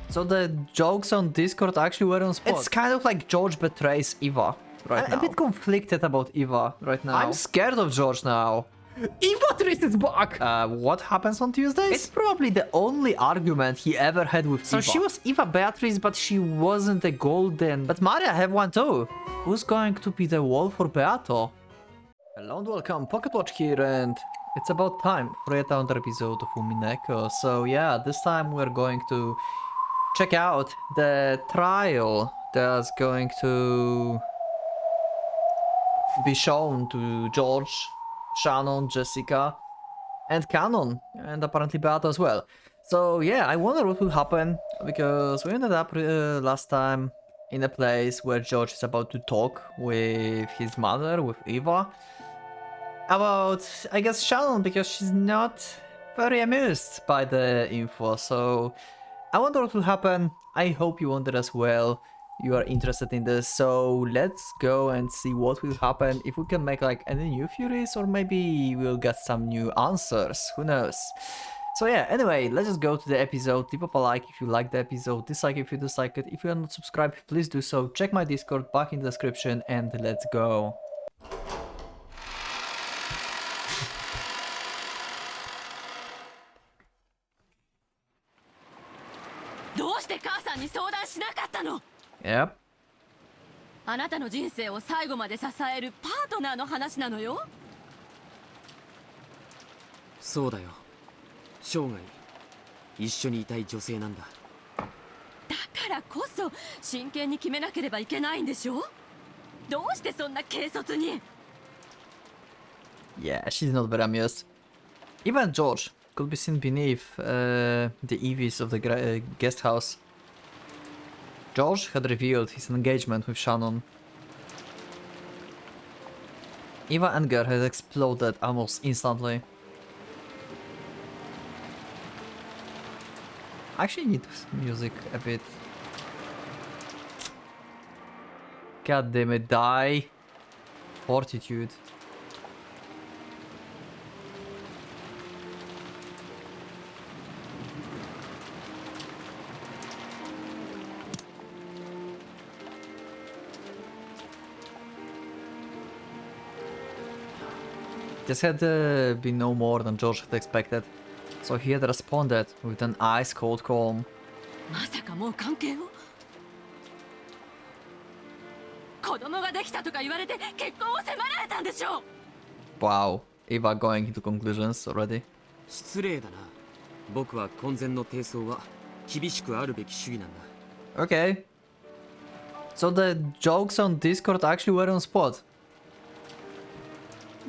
So the jokes on Discord actually were on spot. It's kind of like George betrays Eva right now. I'm a bit conflicted about Eva right now. I'm scared of George now. Eva trees is back! What happens on Tuesdays? It's probably the only argument he ever had with Eva. So she was Eva Beatrice, but she wasn't a golden. But Maria have one too. Who's going to be the wall for Beato? Hello and welcome, PocketWatch here, and it's about time for yet another episode of Umineko. So yeah, this time we're going to check out the trial that's going to be shown to George, Shannon, Jessica, and Canon, and apparently Beato as well. So yeah, I wonder what will happen, because we ended up last time in a place where George is about to talk with his mother, with Eva, about, I guess, Shannon, because she's not very amused by the info. So I wonder what will happen. I hope you wonder as well. You are interested in this, so let's go and see what will happen. If we can make like any new Furies, or maybe we'll get some new answers, who knows. So yeah, anyway, let's just go to the episode. Leave up a like if you like the episode, dislike if you dislike it. If you are not subscribed, please do so. Check my Discord back in the description, and let's go. Yep. あなたの人生を最後まで支えるパートナーの話なのよ。そうだよ。生涯一緒にいたい女性なんだ。だからこそ真剣に決めなければいけないんでしょ。どうしてそんな軽率に。Yeah, she's not very amused. Even George could be seen beneath the eaves of the guest house. George had revealed his engagement with Shannon. Eva's anger had exploded almost instantly. I actually need music a bit. God damn it, die. Fortitude. This had been no more than George had expected, so he had responded with an ice-cold calm. まさかもう関係を。子供ができたとか言われて結婚を迫られたんでしょ。Wow, Eva going into conclusions already. 失礼だな。僕は婚前の貞操は厳しくあるべき主義なんだ。Okay. So the jokes on Discord actually were on spot.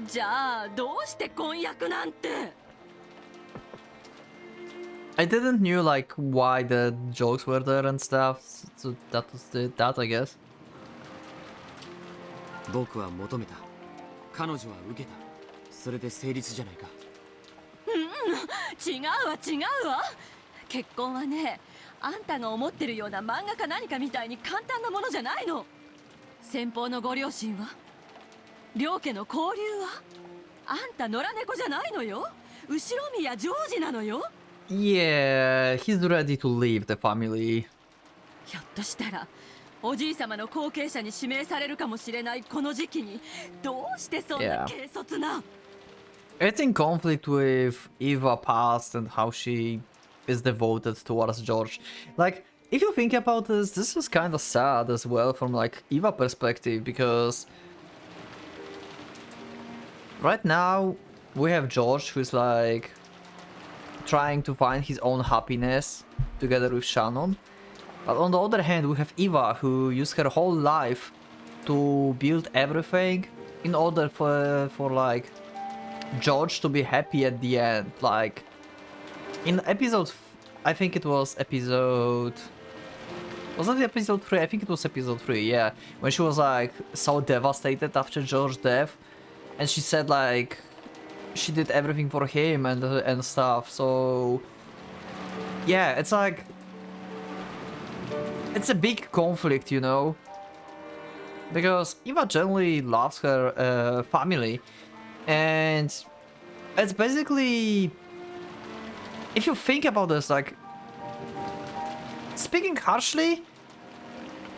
じゃあどうして婚約なんて。I didn't knew like why the jokes were there and stuff, so that was that I guess. 僕は求めた。彼女は受けた。それで成立じゃないか。違うわ違うわ。結婚はね、あんたが思ってるような漫画か何かみたいに簡単なものじゃないの。先方のご両親は、両家の交流は、あんた野良猫じゃないのよ。後ろ宮ジョージなのよ。Yeah, he's ready to leave the family. ひょっとしたらおじい様の後継者に指名されるかもしれないこの時期にどうしてそんな軽率な。It's in conflict with Eva past and how she is devoted towards George. Like, if you think about this, this is kind of sad as well from like Eva perspective, because right now we have George who's like trying to find his own happiness together with Shannon. But on the other hand, we have Eva who used her whole life to build everything in order for like George to be happy at the end. Like in episode, I think it was episode, was it episode 3? I think it was episode 3, yeah. When she was like so devastated after George's death, and she said like she did everything for him and stuff. So yeah, it's like it's a big conflict, you know, because Eva generally loves her family, and it's basically, if you think about this, like speaking harshly,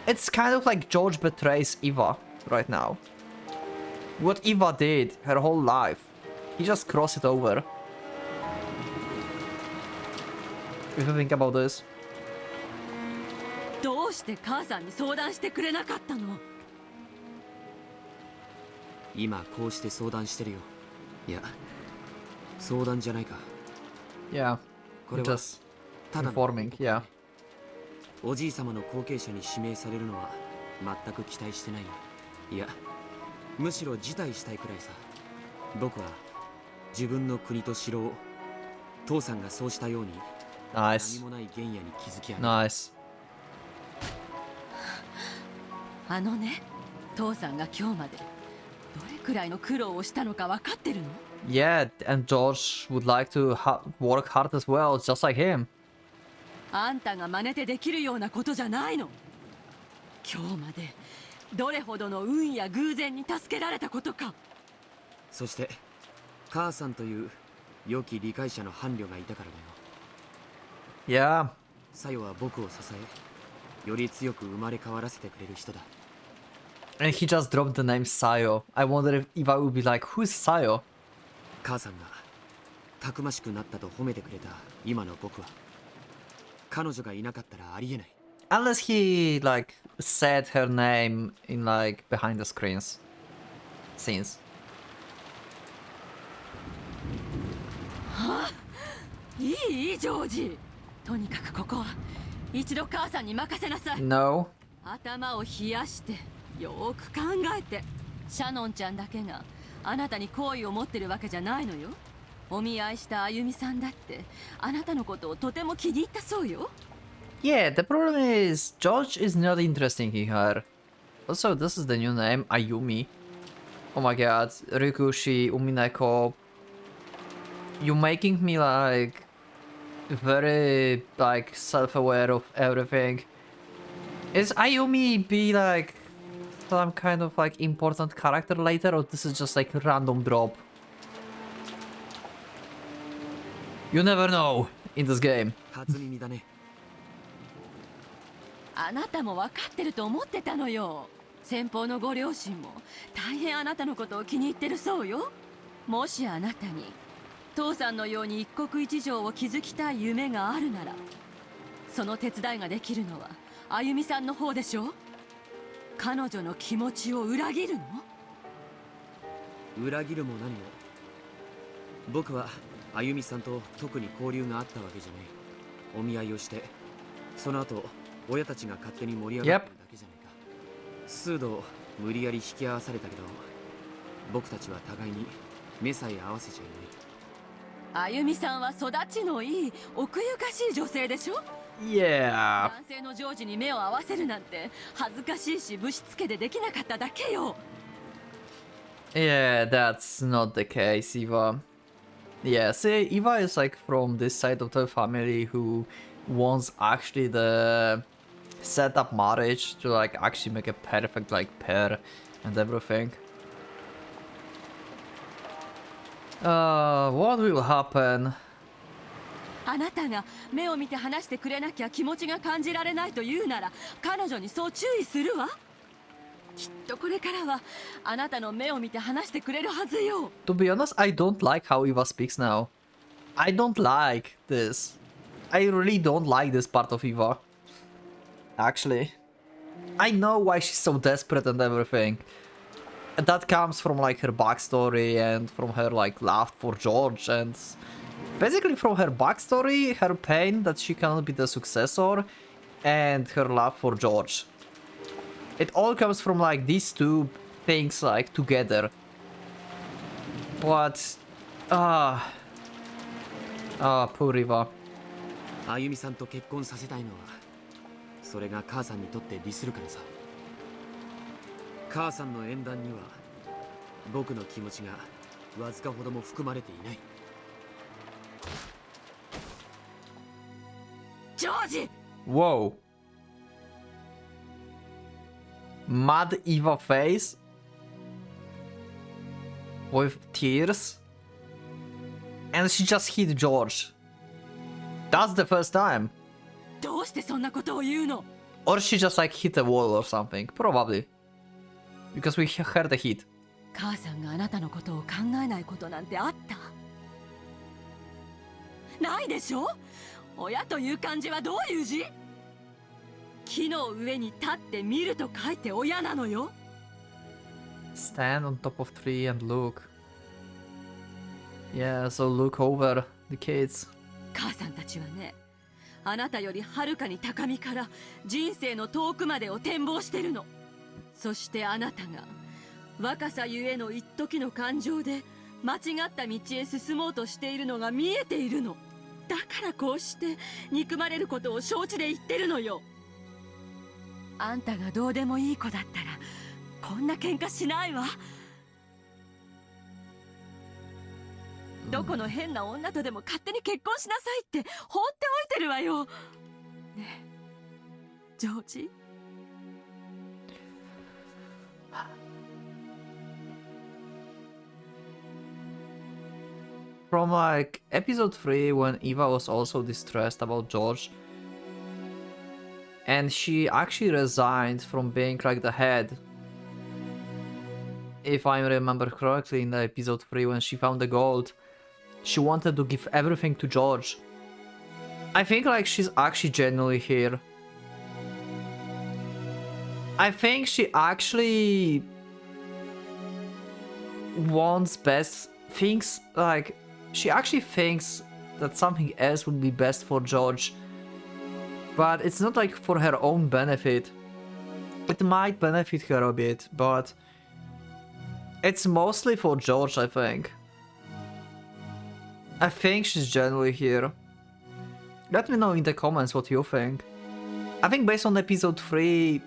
it's kind of like George betrays Eva right now. What Eva did her whole life, he just crossed it over. If you think about this. どうして母さんに相談してくれなかったの？今こうして相談してるよ。いや、相談じゃないか。 Yeah, これは just ただの informing, yeah. おじい様の後継者に指名されるのは全く期待してないよ。いや、むしろ辞退したいくらいさ。僕は自分の国と城を父さんがそうしたように Nice. 何もない原野に築き上げ Nice. あのね、父さんが今日までどれくらいの苦労をしたのか分かってるの？ Yeah, and George would like to work hard as well, just like him. あんたが真似てできるようなことじゃないの。今日までどれほどの運や偶然に助けられたことか。そして母さんという良き理解者の伴侶がいたからだよ。 Yeah. サヨは僕を支え、より強く生まれ変わらせてくれる人だ。 And he just dropped the name Sayo. I wonder if Eva would be like, who's Sayo? 母さんがたくましくなったと褒めてくれた今の僕は、彼女がいなかったらありえない。 Unless he, like, said her name in, like, behind the screens scenes. いいジョージ。とにかくここは一度母さんに任せなさい。 No. 頭を冷やしてよーく考えて。シャノンちゃんだけがあなたに好意を持ってるわけじゃないのよ。お見合いしたあゆみさんだってあなたのことをとても気に入ったそうよ。 Yeah, the problem is George is not interested in her. Also, this is the new name, Ayumi. Oh my god, Rikushi, Umineko. You making me like very like self-aware of everything. Is Ayumi be like some kind of like important character later, or this is just like a random drop? You never know in this game. 初耳だね。あなたも分かってると思ってたのよ。先方のご両親も大変あなたのことを気に入ってるそうよ。もしあなたに父さんのように一国一城を築きたい夢があるなら、その手伝いができるのはあゆみさんの方でしょ。彼女の気持ちを裏切るの？裏切るも何も、僕はあゆみさんと特に交流があったわけじゃない。お見合いをして、その後親たちが勝手に盛り上がってるだけじゃないか。数度無理やり引き合わされたけど、僕たちは互いに目さえ合わせちゃいない。あゆみさんは育ちのいい奥ゆかしい女性でしょ。 Yeah. 男性のジョージに目を合わせるなんて恥ずかしいしぶしつけでできなかっただけよ。 Yeah, that's not the case, Eva. Yeah, see, Eva is like from this side of the family who wants actually the set up marriage to like actually make a perfect like pair and everything. What will happen? あなたが目を見て話してくれなきゃ気持ちが感じられないというなら、彼女にそう注意するわ。きっとこれからはあなたの目を見て話してくれるはずよ。 To be honest, I don't like how Eva speaks now. I don't like this. I really don't like this part of Eva. Actually. I know why she's so desperate and everything. That comes from like her backstory and from her like love for George and basically from her backstory, her pain that she cannot be the successor and her love for George. It all comes from like these two things like together. But poor Eva. あゆみさんと結婚させたいのは、それが母さんにとって利するからさ。母さんの縁談には僕の気持ちがわずかほども含まれていない。ジョージ。 Whoa. Mad Eva face? With tears? And she just hit George. That's the first time. どうしてそんなことを言うの？ Or she just like hit a wall or something. Probably. Because we heard the hit. 母さんがあなたのことを考えないことなんてあった？ないでしょ？親という漢字はどういう字？木の上に立って見ると書いて親なのよ。Stand on top of tree and look. Yeah, so look over the kids. 母さんたちはね、あなたよりはるかに高みから人生の遠くまでを展望してるの。そしてあなたが若さゆえの一時の感情で間違った道へ進もうとしているのが見えているの。だからこうして憎まれることを承知で言ってるのよ。あんたがどうでもいい子だったらこんな喧嘩しないわ。どこの変な女とでも勝手に結婚しなさいって放っておいてるわよ。ねえ、ジョージ。From like episode 3 when Eva was also distressed about George. And she actually resigned from being like the head. If I remember correctly in the episode 3 when she found the gold. She wanted to give everything to George. I think like she's actually genuinely here. I think she actually wants best things, like she actually thinks that something else would be best for George. But it's not like for her own benefit. It might benefit her a bit, but it's mostly for George, I think. I think she's genuinely here. Let me know in the comments what you think. I think based on episode 3,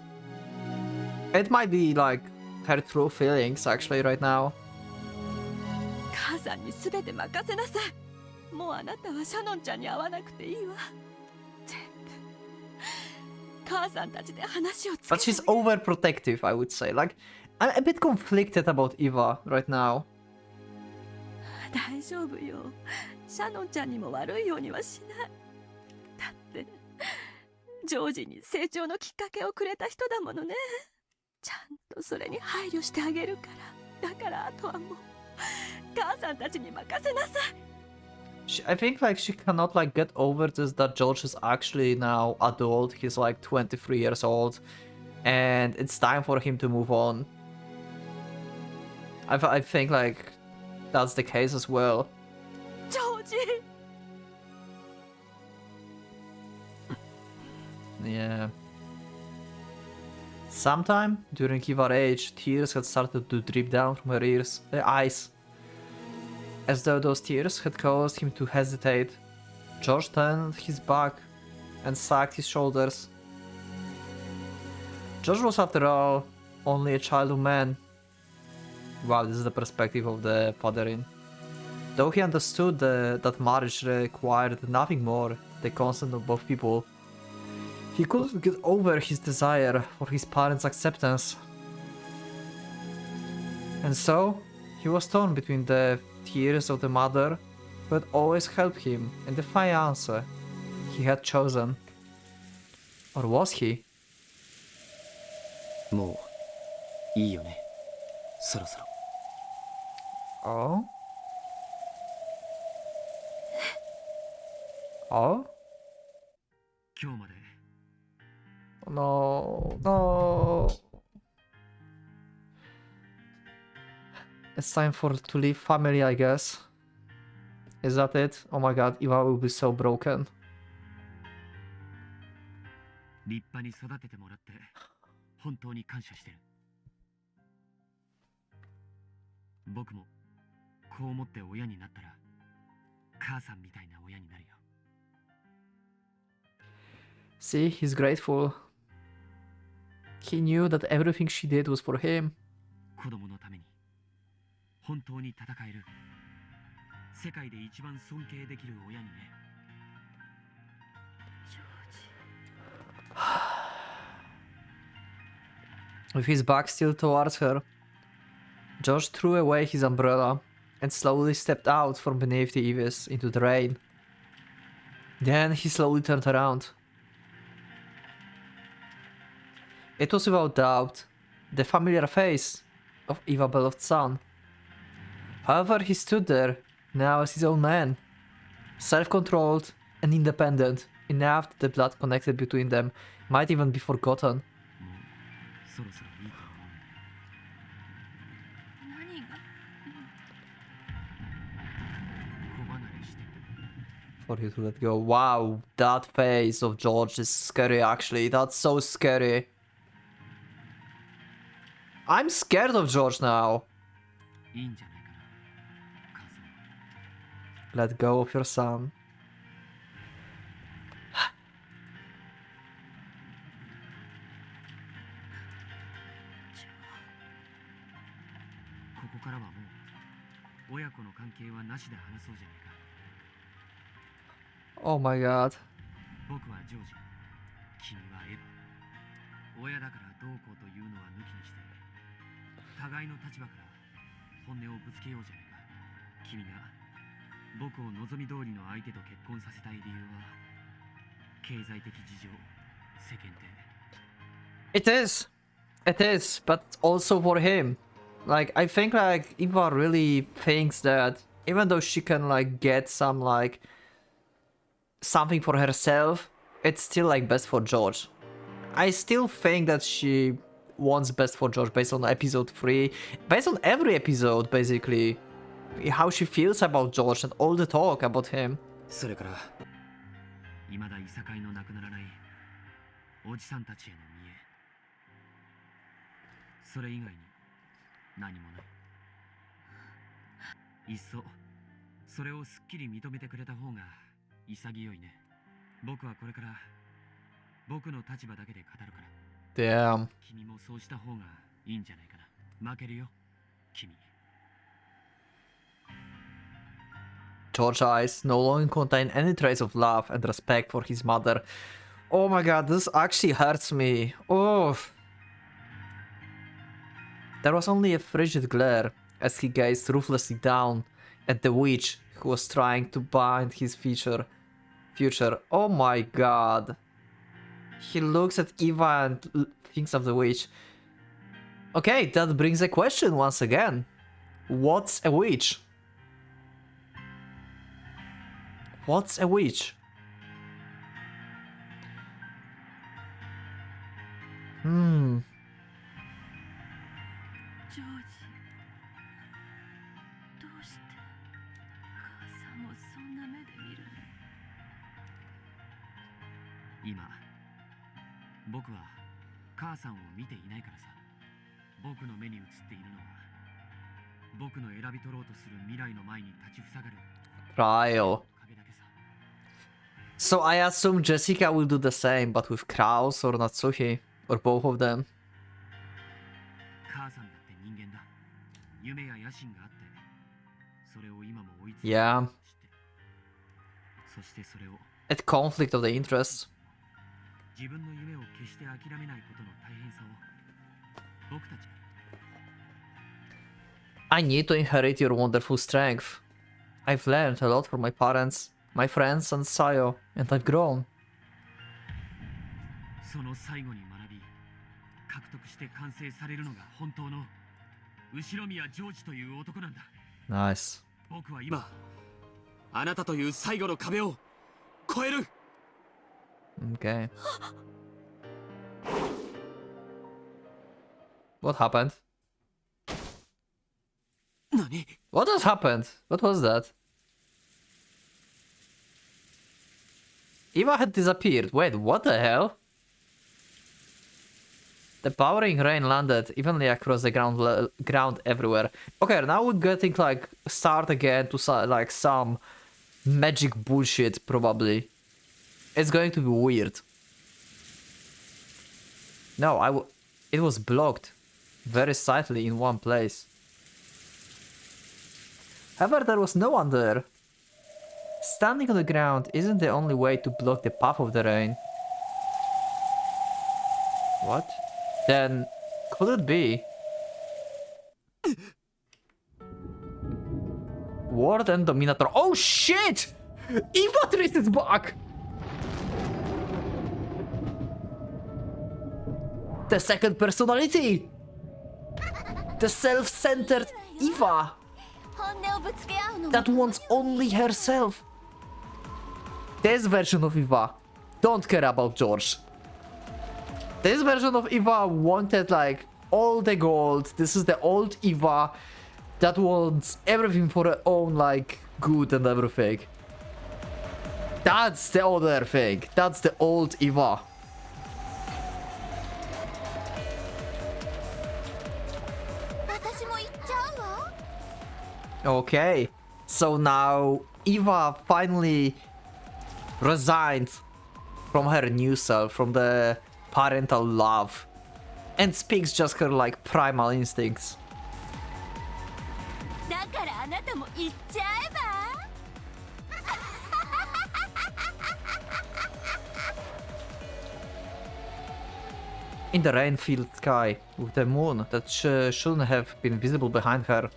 it might be like her true feelings actually right now. 母さんに全て任せなさい。もうあなたはシャノンちゃんに会わなくていいわ。全部母さんたちで話をつけ But she's overprotective, I would say. Like, I'm a bit conflicted about Eva right now. 大丈夫よ。シャノンちゃんにも悪いようにはしない。だってジョージに成長のきっかけをくれた人だものね。ちゃんとそれに配慮してあげるから。だからあとはもう母さんたちに任せなさい。 I think like she cannot like get over this that George is actually now adult. He's like 23 years old and it's time for him to move on. I think like that's the case as well. ジョージ。 Yeah. Sometime during Eva's age, tears had started to drip down from her eyes. As though those tears had caused him to hesitate, George turned his back and sagged his shoulders. George was, after all, only a child of man. Wow, this is the perspective of the father-in. Though he understood that marriage required nothing more than the consent of both people, he couldn't get over his desire for his parents' acceptance. And so, he was torn between the tears of the mother who had always helped him and the fiancé he had chosen. Or was he? もういいよね。そろそろ。Oh? Oh? 今日まで No, no. It's time to leave family, I guess. Is that it? Oh my god, Eva will be so broken. 立派に育ててもらって本当に感謝してる。僕もこう思って親になったら母さんみたいな親になるよ。 See, he's grateful. He knew that everything she did was for him. 子供のために本当に戦える世界で一番尊敬できる親にね。 With his back still towards her, George threw away his umbrella and slowly stepped out from beneath the eaves into the rain. Then he slowly turned around. It was without doubt the familiar face of Eva Beloved's son. However, he stood there, now as his own man. Self-controlled and independent, enough that the blood connected between them might even be forgotten. もうそろそろいいと思うんだ。何が子離れして For you to let go. Wow, that face of George is scary actually. That's so scary. I'm scared of George now. いいんじゃないかな、母さん。 Let go of your son. ここからはもう親子の関係はなしで話そうじゃないか。 Oh my god. 僕はジョージ、君はエヴァ。親だからどうこうというのは抜きにして、互いの立場から本音をぶつけようじゃないか。君が僕を望み通りの相手と結婚させたい理由は、経済的事情、世間体。 It is. It is, but also for him. Like, I think like Eva really thinks that even though she can like get some like something for herself, it's still like best for George. I still think that she wants best for George based on episode 3, based on every episode basically, how she feels about George and all the talk about him. それから未だいさかいのなくならないおじさんたちへの見栄。それ以外に何もない。いっそそれをすっきり認めてくれた方が潔いね。僕はこれから僕の立場だけで語るから。 Damn. 君もそうした方がいいんじゃないかな。負けるよ、君。 George's eyes no longer contain any trace of love and respect for his mother. Oh my god, this actually hurts me. Oh. There was only a frigid glare as he gazed ruthlessly down at the witch who was trying to bind his future. Oh my god. He looks at Eva and thinks of the witch. Okay, that brings a question once again. What's a witch? What's a witch? Hmm. ジョージ、どうして母さんをそんな目で見るの？今僕は母さんを見ていないからさ。僕の目に映っているのは僕の選び取ろうとする未来の前に立ちふさがる Trial. 影だけさ。 So I assume Jessica will do the same, but with Kraus or Natsuhi, or both of them. 母さんだって人間だ。夢や野心があって、それを今も追いつけて Yeah. 知ってる。そしてそれを At conflict of the interests. 自分の夢を決して諦めないことの大変さを僕たち I need to inherit your wonderful strength. I've learned a lot from my parents, my friends, and Sayo, and I've grown. その最後に学び獲得して完成されるのが本当の後宮ジョージという男なんだ。 Nice. 僕は今あなたという最後の壁を越える。 Okay. What happened? 何？ What has happened? What was that? Eva had disappeared. Wait, what the hell? The powering rain landed evenly across the ground everywhere. Okay, now we're getting like start again to like some magic bullshit probably. It's going to be weird. No, it was blocked very slightly in one place. However, there was no one there. Standing on the ground isn't the only way to block the path of the rain. What? Then, could it be? Ward and Dominator. Oh shit! Evatrice is back! The second personality! The self-centered Eva 本音をぶつけ合うのも that wants only herself. This version of Eva don't care about George. This version of Eva wanted like all the gold. This is the old Eva that wants everything for her own like good and everything. That's the other thing. That's the old Eva. Okay, so now Eva finally resigned from her new self, from the parental love, and speaks just her like primal instincts. だからあなたも言っちゃえば In the rain-filled sky, with the moon that shouldn't have been visible behind her,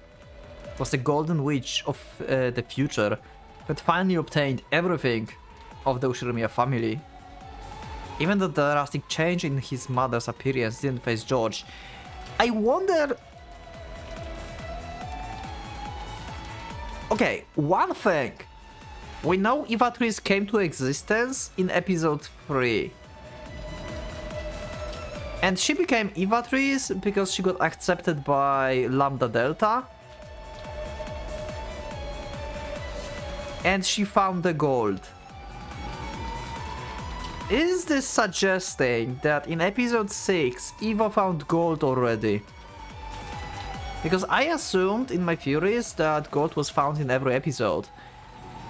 was the golden witch of the future who had finally obtained everything of the Ushiromiya family. Even though the drastic change in his mother's appearance didn't face George, I wonder... Okay, one thing. We know Eva trees came to existence in episode 3. And she became Eva trees because she got accepted by Lambda Delta. And she found the gold. Is this suggesting that in episode 6 Eva found gold already? Because I assumed in my theories that gold was found in every episode.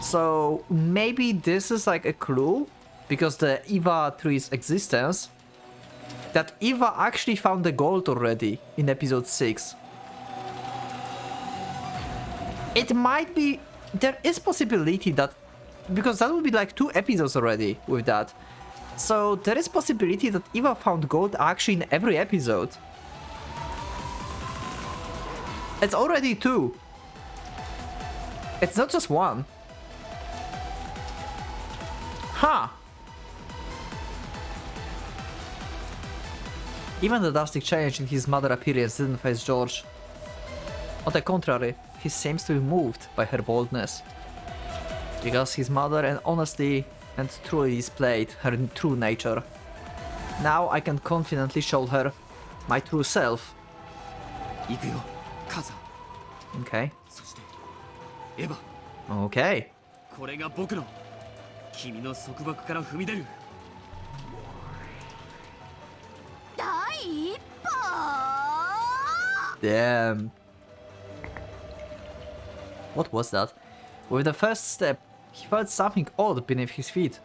So maybe this is like a clue, because the Eva tree's existence, that Eva actually found the gold already in episode 6. It might be... There is possibility that... Because that would be like 2 episodes already with that. So there is possibility that Eva found gold actually in every episode. It's already 2. It's not just 1. Huh. Even the drastic change in his mother appearance didn't faze George. On the contrary, he seems to be moved by her boldness. Because his mother and honestly and truly displayed her true nature. Now I can confidently show her my true self. 行くよ、母さん。 Okay. そして、エヴァ、 Okay. これが僕の君の束縛から踏み出る。 第一歩 Damn. What was that? With the first step, he felt something odd beneath his feet.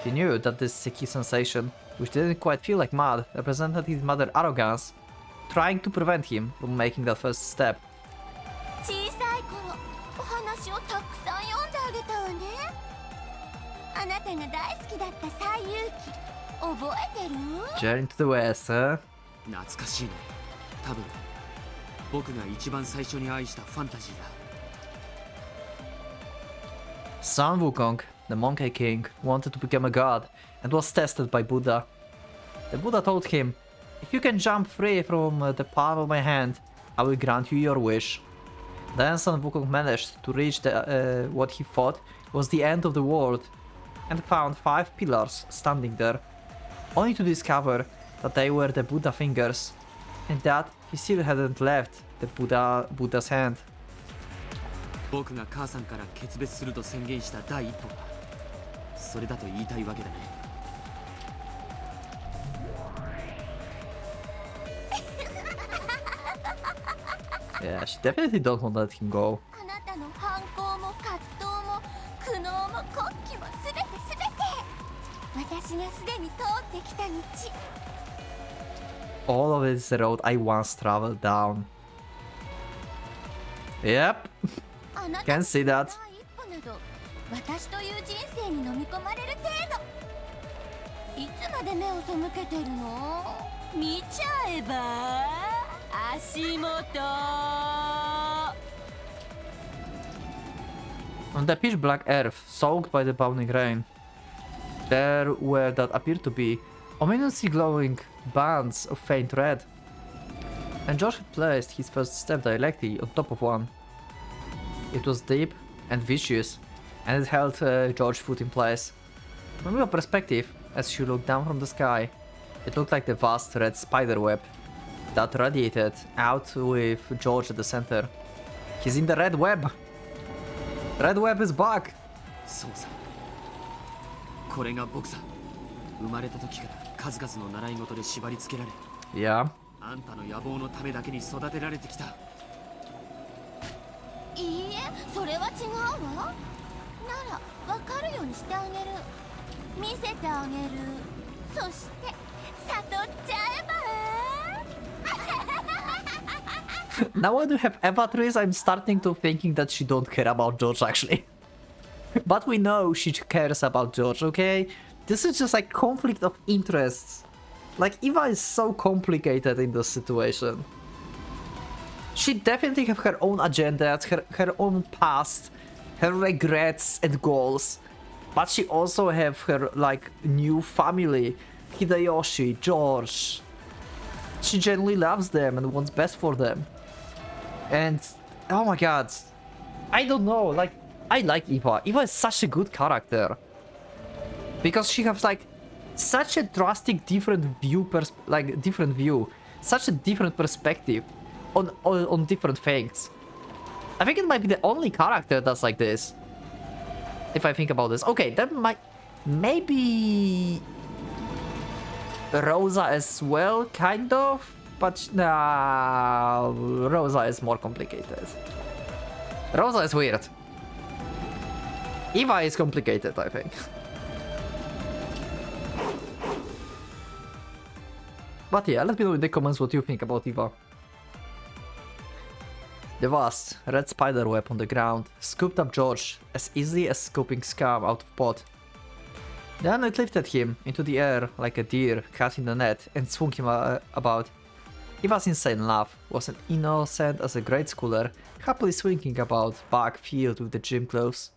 He knew that this sticky sensation, which didn't quite feel like mud, represented his mother's arrogance, trying to prevent him from making that first step. 小さい頃お話をたくさん読んであげたわね。あなたが大好きだった西遊記覚えてる？ Journey to the West, huh? 懐かしいね。多分僕が一番最初に愛したファンタジーだ。 Sun Wukong, the Monkey King, wanted to become a god and was tested by Buddha. The Buddha told him, "If you can jump free from the palm of my hand, I will grant you your wish." Then Sun Wukong managed to reach what he thought was the end of the world and found 5 pillars standing there, only to discover that they were the Buddha fingers and that he still hadn't left the Buddha's hand. 僕が母さんから決別すると宣言した第一歩がそれだと言いたいわけだね。 Yeah, she definitely don't want to let him go. あなたの反抗も葛藤も苦悩も国旗もすべて私がすでに通ってきた道。 All of it is the road I once traveled down. Yep. あなた Can see that. 第一歩など私という人生に飲み込まれる程度。いつまで目を背けてるの？見ちゃえば足元。 On the pitch black earth, soaked by the pounding rain, there were that appeared to be ominously glowing bands of faint red. And George had placed his first step directly on top of one. It was deep and vicious, and it held George's foot in place. From your perspective, as she looked down from the sky, it looked like the vast red spiderweb that radiated out with George at the center. He's in the red web! Red web is back! そうさ。これが僕さ。生まれた時から数々の習い事で縛り付けられ。Yeah. あんたの野望のためだけに育てられてきた。いいえ、それは違うわ。なら、わかるようにしてあげる。見せてあげる。そして悟っちゃえば。Now when you have Eva trees, I'm starting to thinking that she don't care about George actually. But we know she cares about George, okay? This is just like conflict of interests. Like Eva is so complicated in this situation. She definitely have her own agendas, her own past, her regrets and goals. But she also have her like new family, Hideyoshi, George. She genuinely loves them and wants best for them. And oh my god, I don't know, like I like Eva. Eva is such a good character because she has like such a drastic different view, such a different perspective on different things. I think it might be the only character that's like this. If I think about this, okay, that might maybe Rosa as well, kind of, but nah, Rosa is more complicated. Rosa is weird. Eva is complicated, I think. But yeah, let me know in the comments what you think about Eva. The vast red spider web on the ground scooped up George as easily as scooping scum out of pot. Then it lifted him into the air like a deer caught in the net and swung him about. Eva's insane laugh was as innocent as a grade schooler happily swinging about back filled with the gym clothes.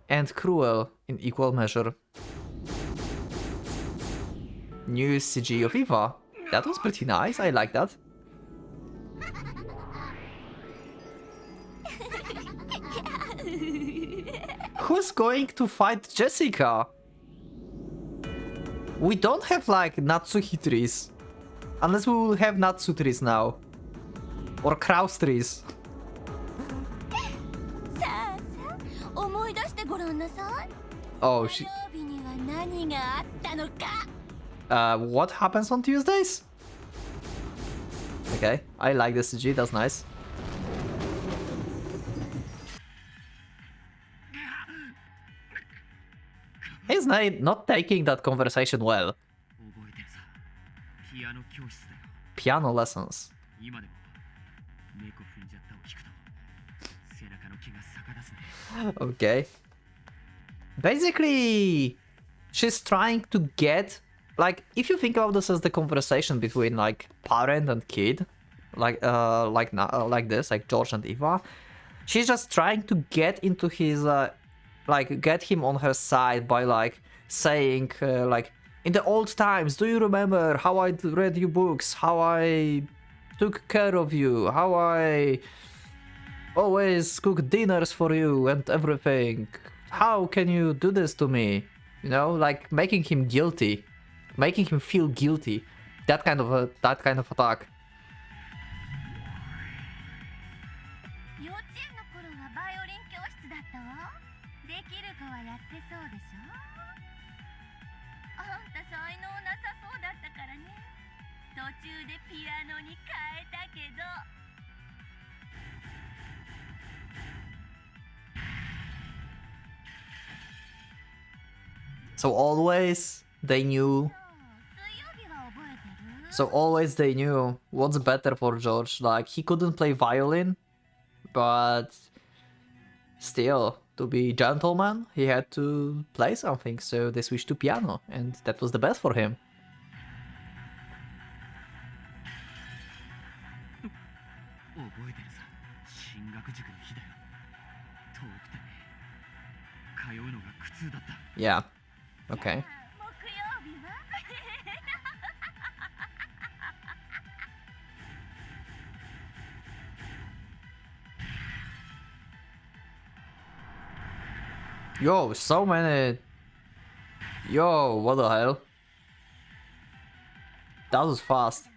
And cruel in equal measure. New CG of Eva. That was pretty nice, I like that. Who's going to fight Jessica? We don't have like Natsuki trees. Unless we will have Natsu trees now. Or Kraus trees. Oh, she... what happens on Tuesdays? Okay, I like the CG, that's nice. He's not taking that conversation well. Piano lessons. Okay. Basically, she's trying to get, like, if you think about this as the conversation between like parent and kid, like this, like George and Eva, she's just trying to get into his, like, get him on her side by like saying, like, in the old times, do you remember how I read your books, how I took care of you, how I always cook dinners for you and everything? How can you do this to me? You know, like making him guilty, making him feel guilty. That kind of attack. So always they knew. So always they knew what's better for George. Like, he couldn't play violin, but still, to be gentleman, he had to play something. So they switched to piano, and that was the best for him. Yeah. Okay. Yo, so many. Yo, what the hell? That was fast.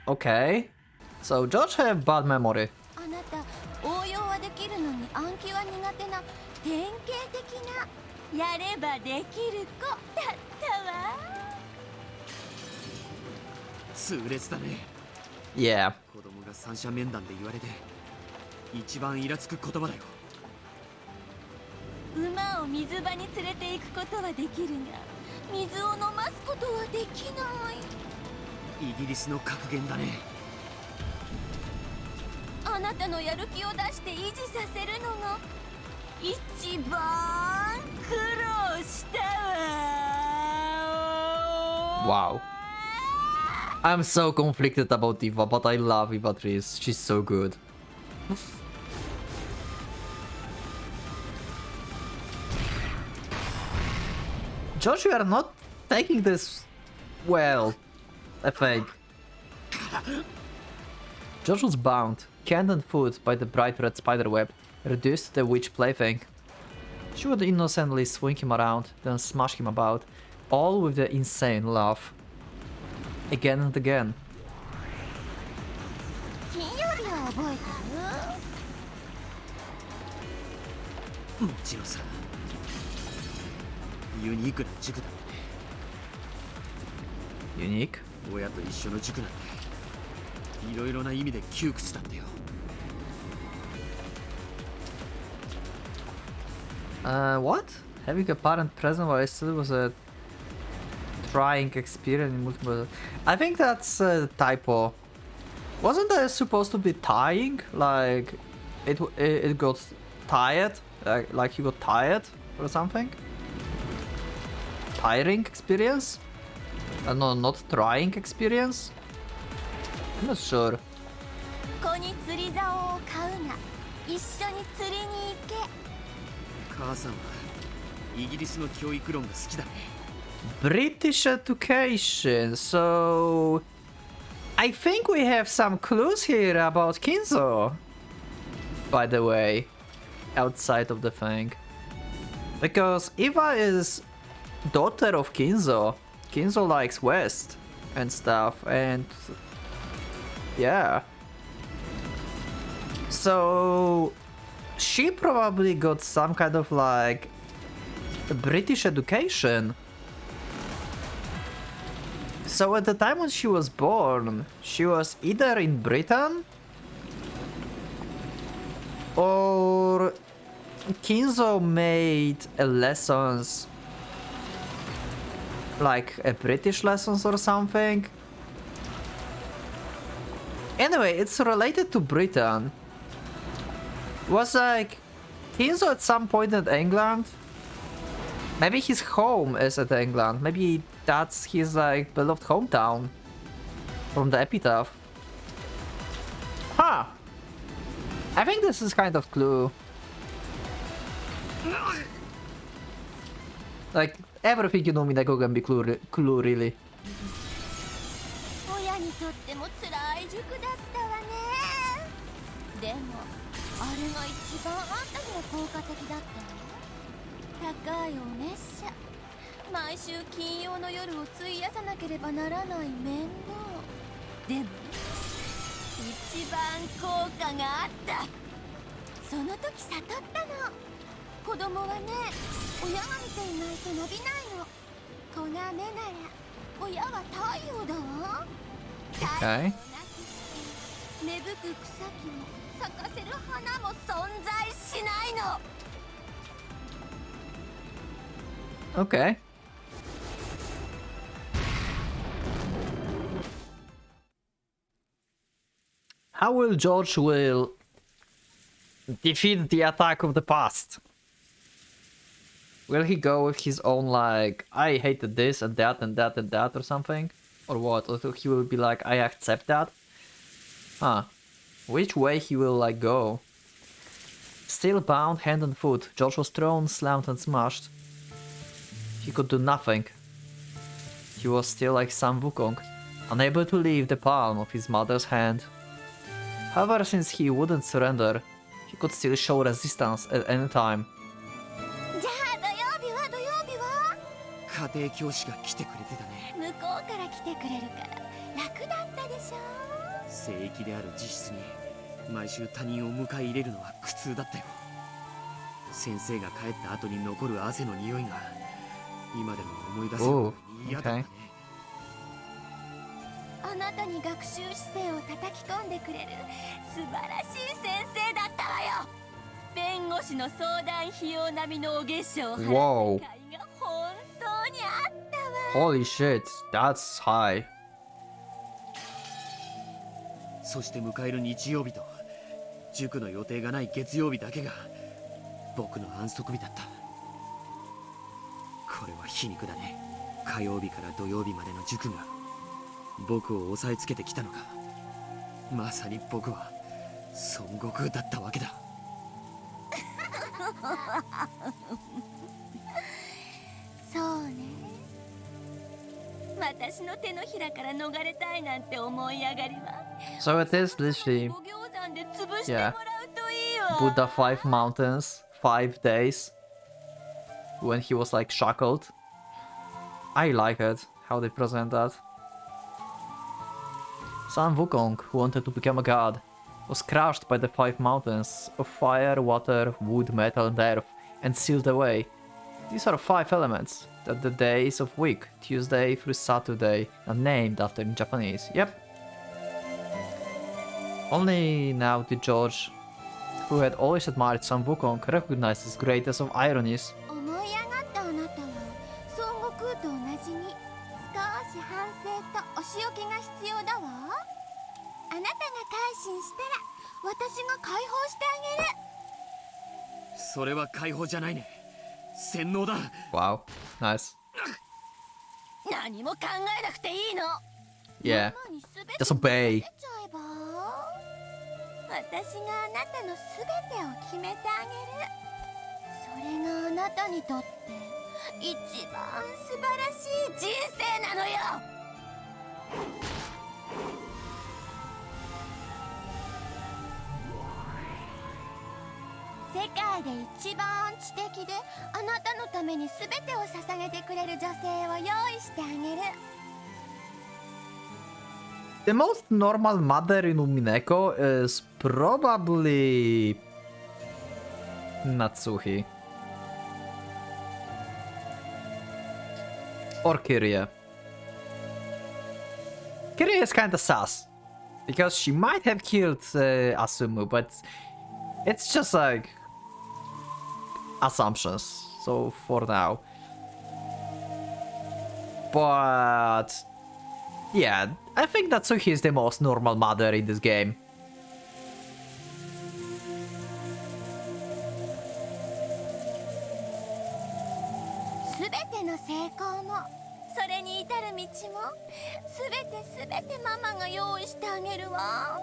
Okay. So George have bad memory. あなた応用はできるのに暗記は苦手な典型的なやればできる子だったわ。痛烈だね。 Yeah. 子供が三者面談で言われて一番イラつく言葉だよ。馬を水場に連れて行くことはできるが水を飲ますことはできない。イギリスの格言だね。あなたのやる気を出して維持させるのが一番苦労したわ。 Wow. I'm so conflicted about Eva, but I love Eva Tris. She's so good. Josh, you are not taking this well, I think. Josh was bound, hand and foot by the bright red spiderweb, reduced to the witch plaything. She would innocently swing him around, then smash him about, all with the insane laugh. Again and again. 金曜日は覚えてる？もちろんさ。ユニークな塾だね。 Unique? 親と一緒の塾なんていろいろな意味で窮屈だったよ。What? Having a parent present while I still was a trying experience in multiple... I think that's a typo. Wasn't that supposed to be tying? Like, it got tired? Like he got tired or something? Tiring experience? No, not trying experience? I'm not sure. 子に釣り竿を買うな。一緒に釣りに行け。母さんはイギリスの教育論が好きだね。 British education, so... I think we have some clues here about Kinzo. By the way, outside of the thing. Because Eva is daughter of Kinzo. Kinzo likes West and stuff, and... yeah. So... she probably got some kind of like... British education. So at the time when she was born, she was either in Britain or Kinzo made lessons, like British lessons or something. Anyway, it's related to Britain. Was like Kinzo at some point in England? Maybe his home is at England. Maybe that's his like beloved hometown from the epitaph. Huh. I think this is kind of clue. Like everything in Umineko can be clue really. 親にとっても辛い塾だったわね。でもあれが一番あんたには効果的だったわ。高いお熱射。毎週金曜の夜を費やさなければならない面倒。でも一番効果があった。その時悟ったの。子供はね、親が見ていないと伸びないの。子が目なら親は太陽だわ。Okay. 芽吹く草木も咲かせる花も存在しないの。 Okay. How will George defeat the attack of the past? Will he go with his own like, I hated this and that and that and that or something? Or what? Or he will be like, I accept that? Huh. Which way he will like go? Still bound hand and foot, George was thrown, slammed and smashed. He could do nothing. He was still like Sam Wukong, unable to leave the palm of his mother's hand. However, since he wouldn't surrender, he could still show resistance at any time. じゃあ土曜日は土曜日は家庭教師が来てくれてたね。向こうから来てくれるから楽だったでしょ。聖域である自室に毎週他人を迎え入れるのは苦痛だったよ。先生が帰った後に残る汗の匂いが今でも思い出せるのに嫌だったね。あなたに学習姿勢を叩き込んでくれる素晴らしい先生だったわよ。弁護士の相談費用並みのお月謝を払う会が本当にあったわ。 Holy shit, that's high. そして迎える日曜日と塾の予定がない月曜日だけが僕の安息日だった。これは皮肉だね。火曜日から土曜日までの塾が僕を押さえつけてきたのか。まさに僕は孫悟空だったわけだ。そうね。私の手のひらから逃れたいなんて思い上がりは。 So it is literally, 五行山で潰してもらうといいわ。 Buddha 5 mountains, 5 days, when he was like shackled. I like it, how they present that. Sun Wukong, who wanted to become a god, was crushed by the 5 mountains of fire, water, wood, metal, and earth, and sealed away. These are 5 elements that the days of week, Tuesday through Saturday, are named after in Japanese. Yep. Only now did George, who had always admired Sun Wukong, recognize his greatest of ironies. 思い上がったあなたは孫悟空と同じに少し反省とお仕置きが必要だわ。あなたが改心したら私が解放してあげる。それは解放じゃないね。洗脳だ。 Wow, nice. 何も考えなくていいの。 Yeah, ママに全て just obey. 任せちゃえば私があなたの全てを決めてあげる。それがあなたにとって一番素晴らしい人生なのよ。世界で一番知的であなたのために全てを捧げてくれる女性を用意してあげる。 The most normal mother in Umineko is probably Natsuhi. Or Kirie. Kirie is kinda sus. Because she might have killed Asumu, but it's just like assumptions. So for now. But yeah, I think Natsuhi is the most normal mother in this game. すべての成功もそれに至る道もすべてママが用意してあげるわ。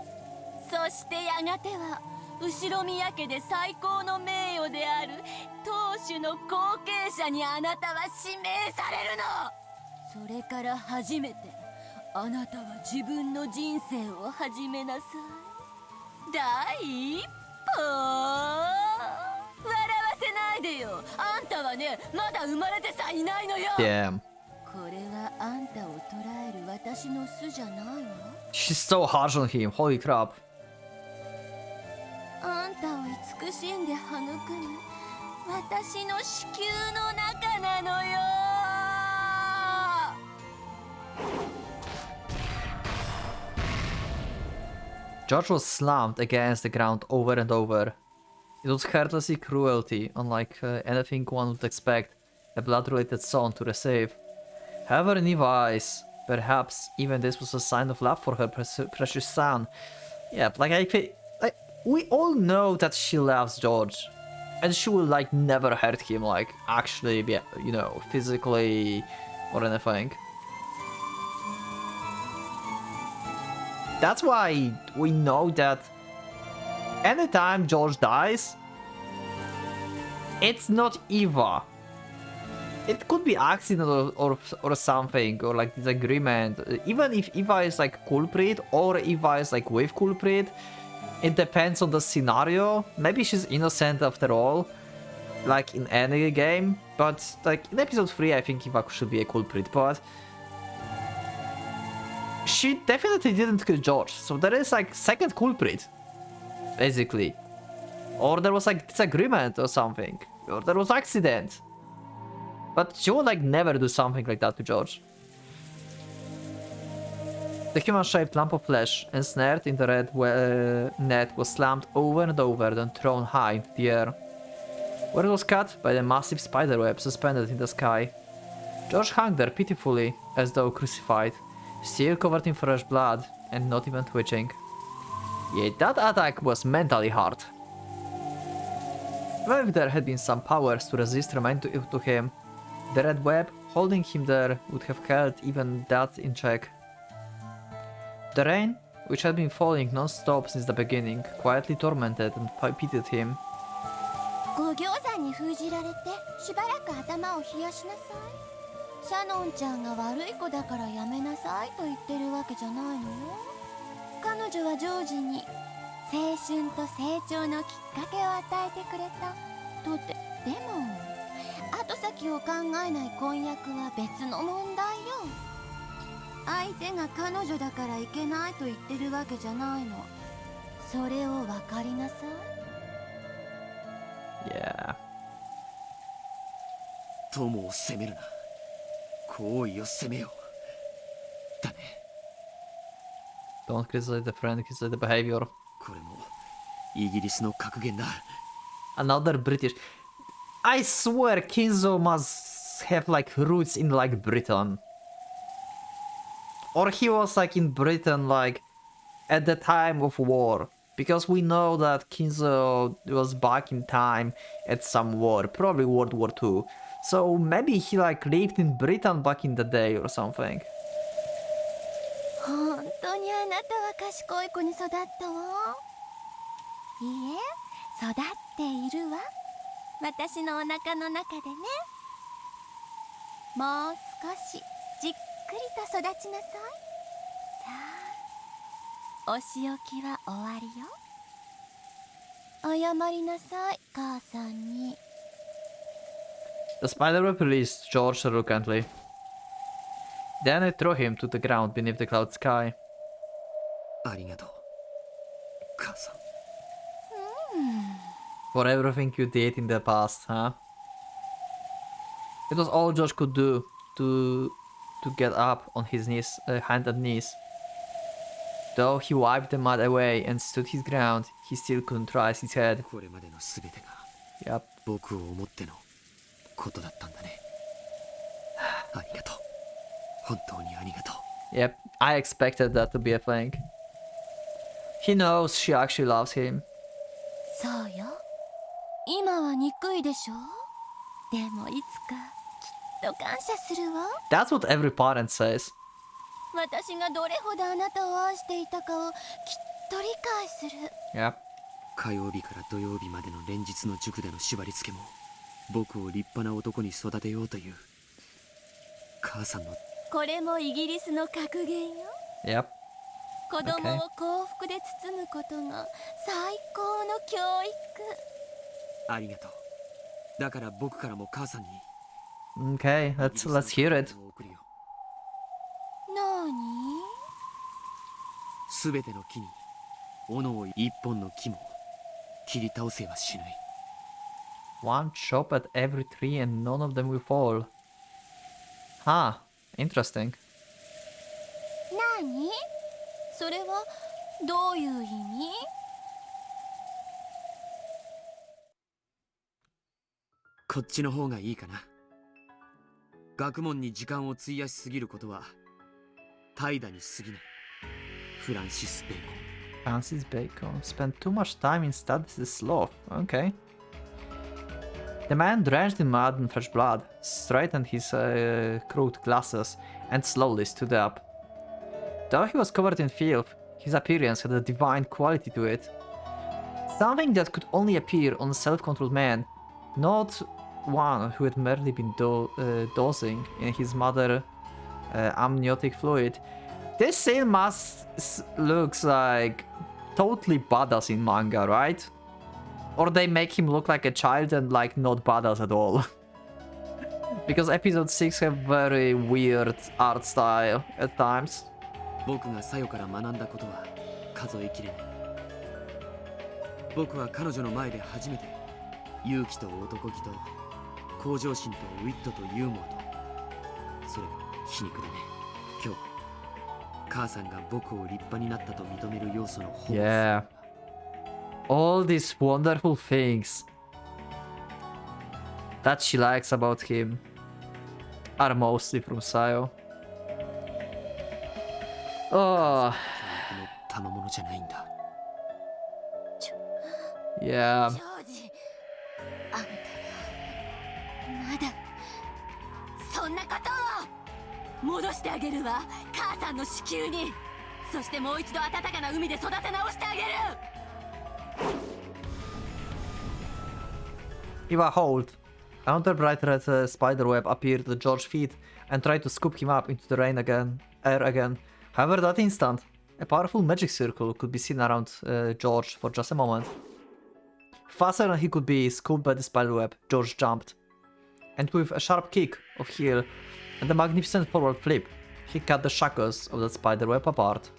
そしてやがては後ろ宮家で最高の名誉である当主の後継者にあなたは指名されるの。それから初めてあなたは自分の人生を始めなさい。第一歩。笑わせないでよ。あんたはね、まだ生まれてさいないのよ。 Damn. これはあんたを捕らえる私の巣じゃないわ。 She's so harsh on him, holy crap. あんたを慈しんで育む私の子宮の中なのよ。 George was slammed against the ground over and over. It was heartless cruelty, unlike anything one would expect a blood-related son to receive. However, in Eva's eyes, perhaps even this was a sign of love for her precious son. Yeah, we all know that she loves George, and she will like never hurt him, like actually, you know, physically or anything. That's why we know that anytime George dies, it's not Eva. It could be accident or something, or like disagreement. Even if Eva is like culprit, or Eva is like with culprit, it depends on the scenario. Maybe she's innocent after all, like in any game. But like in episode 3, I think Ivaku should be a culprit, but she definitely didn't kill George, so there is like second culprit, basically. Or there was like disagreement or something, or there was accident. But she would like never do something like that to George. The human-shaped lump of flesh ensnared in the red net was slammed over and over, then thrown high into the air, where it was cut by the massive spiderweb suspended in the sky. George hung there pitifully, as though crucified, still covered in fresh blood and not even twitching. Yet that attack was mentally hard. Even if there had been some powers to resist remained to him, the red web holding him there would have held even that in check. The rain, which had been falling non-stop since the beginning, quietly tormented and pitied him. ご行山に封じられてしばらく頭を冷やしなさい。シャノンちゃんが悪い子だからやめなさいと言ってるわけじゃないのよ。彼女はジョージに青春と成長のきっかけを与えてくれたとでも後先を考えない婚約は別の問題よ。相手が彼女だからいけないと言ってるわけじゃないの。それを分かりなさい。Yeah. 友を責めるな。行為を責めよ。だね。Don't criticize the friend, criticize the behavior. これもイギリスの格言だ。Another British. I swear Kinzo must have like roots in like Britain. Or he was like in Britain like at the time of war. Because we know that Kinzo was back in time at some war, probably World War II. So maybe he like lived in Britain back in the day or something. 本当にあなたは賢い子に育ったわ。いいえ、育っているわ。私のお腹の中でね。もう少しじっくりと育ちなさい。さあ、お仕置きは終わりよ。謝りなさい、母さんに。The spiderweb released George reluctantly. Then it threw him to the ground beneath the cloud sky. ありがとう、母さん。For everything you did in the past, huh? It was all George could do to get up on his knees, hands and knees. Though he wiped the mud away and stood his ground, he still couldn't raise his head. これまでのすべてが Yep. 僕を思ってのことだったんだね。ありがとう。本当にありがとう。Yep, I expected that to be a thing. He knows she actually loves him. そうよ。今は憎いでしょ。でもいつかきっと感謝するわ。That's what every parent says. 私がどれほどあなたを愛していたかをきっと理解する。Yep. 火曜日から土曜日までの連日の塾での縛り付けも僕を立派な男に育てようという母さんの。これもイギリスの格言よ。 Yep. 子供を幸福で包むことが最高の教育。ありがとう。だから僕からも母さんに。 Okay, let's hear it. なに？すべての木に斧を一本の木も切り倒せはしない。 One chop at every tree and none of them will fall. Huh, interesting. なに？それはどういう意味？こっちの方がいいかな。学問に時間を費やしすぎることは怠惰に過ぎない。フランシス・ベーコン。 Francis Bacon spent too much time in studies is sloth. Okay. The man, drenched in mud and fresh blood, straightened his crooked glasses and slowly stood up. Though he was covered in filth, his appearance had a divine quality to it. Something that could only appear on a self-controlled man, not one who had merely been dosing in his mother amniotic fluid. This scene looks like totally badass in manga, right? Or they make him look like a child and like not badass at all. Because episode 6 have very weird art style at times. 僕がさよから学んだことは数えきれない。僕は彼女の前で初めて勇気と男気と向上心とウィットとユーモアと、それが皮肉だね。今日母さんが僕を立派になったと認める要素の方。 Yeah. All these wonderful things that she likes about him are mostly from Sayo. Oh, 賜物じゃないんだ。 yeah. ジョージ、あんたまだそんなことを。戻してあげるわ、母さんの子宮に。そしてもう一度暖かな海で育て直してあげる。 Eva, hold. Another bright red spiderweb appeared at George's feet and tried to scoop him up into the air again. However, that instant, a powerful magic circle could be seen around George for just a moment. Faster than he could be scooped by the spiderweb, George jumped. And with a sharp kick of heel and a magnificent forward flip, he cut the shackles of that spiderweb apart.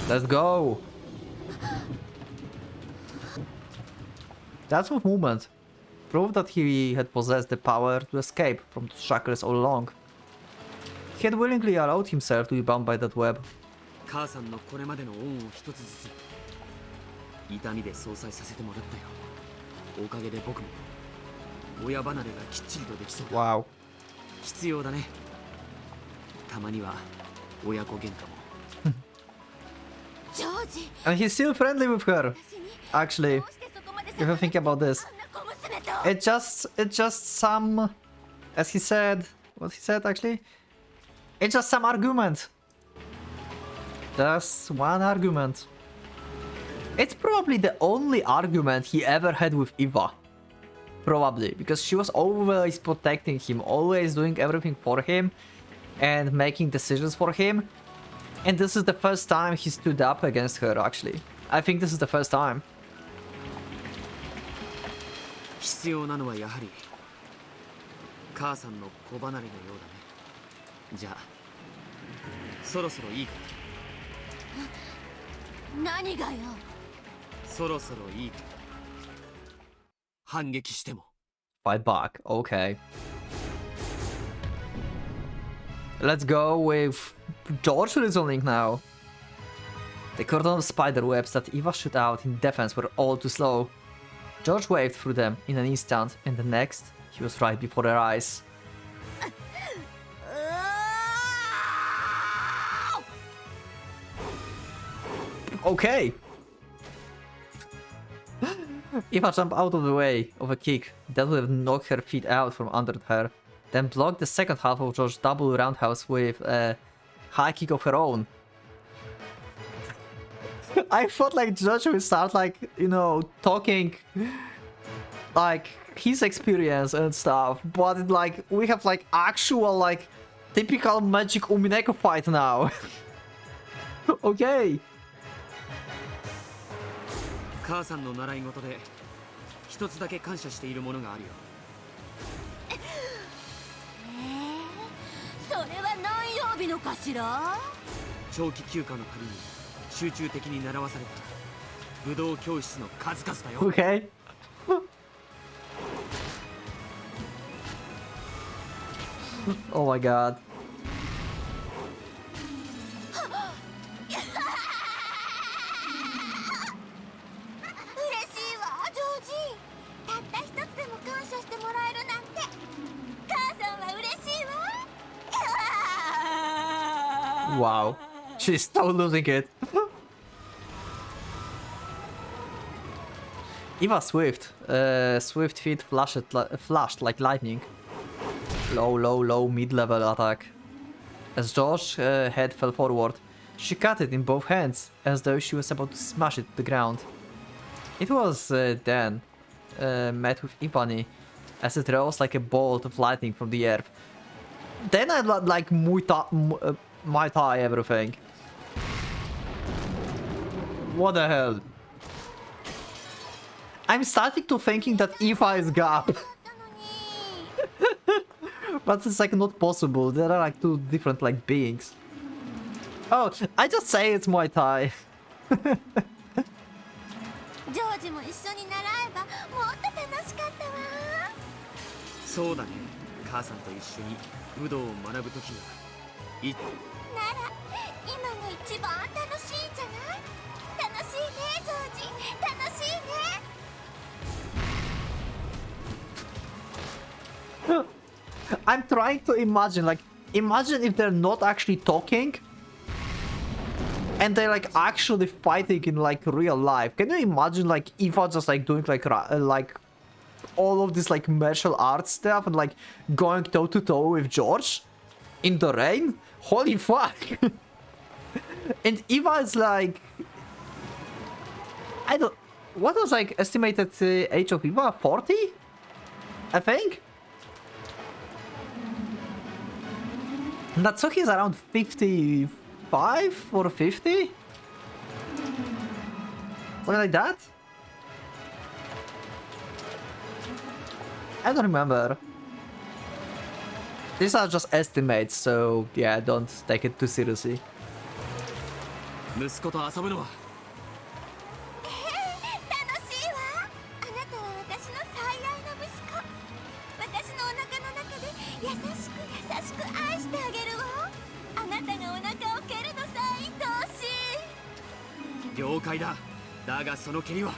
Let's go! That smooth movement proved that he had possessed the power to escape from the shackles all along. He had willingly allowed himself to be bound by that web. 母さんのこれまでの恩を一つずつ痛みで相殺させてもらったよ。おかげで僕も親離れがきっちりとできそうだ。 Wow. 必要だね。たまには親子喧嘩も。ジョージ、 And he's still friendly with her. 私に Actually, どうしてそこまで if you think about this, あんな小娘と。 it's just some, as he said, what he said actually, it's just some argument. Just one argument. It's probably the only argument he ever had with Eva. Probably, because she was always protecting him, always doing everything for him, and making decisions for him. And this is the first time he stood up against her, actually. I think this is the first time. 必要なのはやはり母さんの子離れのようだね。じゃあそろそろいいか。何がよ。そろそろいいか。反撃しても。 Fight back, okay. Let's go with George reasoning now. The cordon of spider webs that Eva shot out in defense were all too slow. George waved through them in an instant, and the next, he was right before their eyes. Okay! Eva jumped out of the way of a kick that would have knocked her feet out from under her, then blocked the second half of George's double roundhouse with a high kick of her own. I thought like George would start like, you know, talking like his experience and stuff, but like we have like actual like typical magic Umineko fight now. Okay. 母さんの習い事で一つだけ感謝しているものがあるよ。それは何曜日のかしら。長期休暇の旅に集中的に習わされた武道教室の数々だよ。 Okay. Oh my god. 嬉しいわジョージ。たった一つでも感謝してもらえるなんて。母さんは嬉しいわ。 Wow. She's still losing it. Eva Swift. Swift feet flashed like lightning. Low, mid-level attack. As George's head fell forward, she caught it in both hands, as though she was about to smash it to the ground. It was then met with infamy, as it rose like a bolt of lightning from the earth. Then I like Muay Thai everything. What the hell? I'm starting to thinking that Eva is Gap. だったのに But it's like not possible. There are like two different like beings. Oh, I just say it's Muay Thai. ジョージも一緒に習えばもっと楽しかったわ。そうだね。母さんと一緒に武道を学ぶときがいい。なら今が一番楽しいんじゃない？楽しいねジョージ、楽しいね。I'm trying to imagine, like, imagine if they're not actually talking and they're like actually fighting in like real life. Can you imagine like Eva just like doing like all of this like martial arts stuff and like going toe to toe with George in the rain? Holy fuck! And Eva is like, I don't, what was like estimated age of Eva? 40? I think? Natsuki is around 55 or 50? Something like that? I don't remember. These are just estimates, so yeah, don't take it too seriously. 息子と遊ぶのは楽しいわ。あなたは私の最愛の息子。私のお腹の中で優しく優しく愛してあげるわ。あなたがお腹を蹴るのさ、愛おしい。了解だ。だがその蹴りは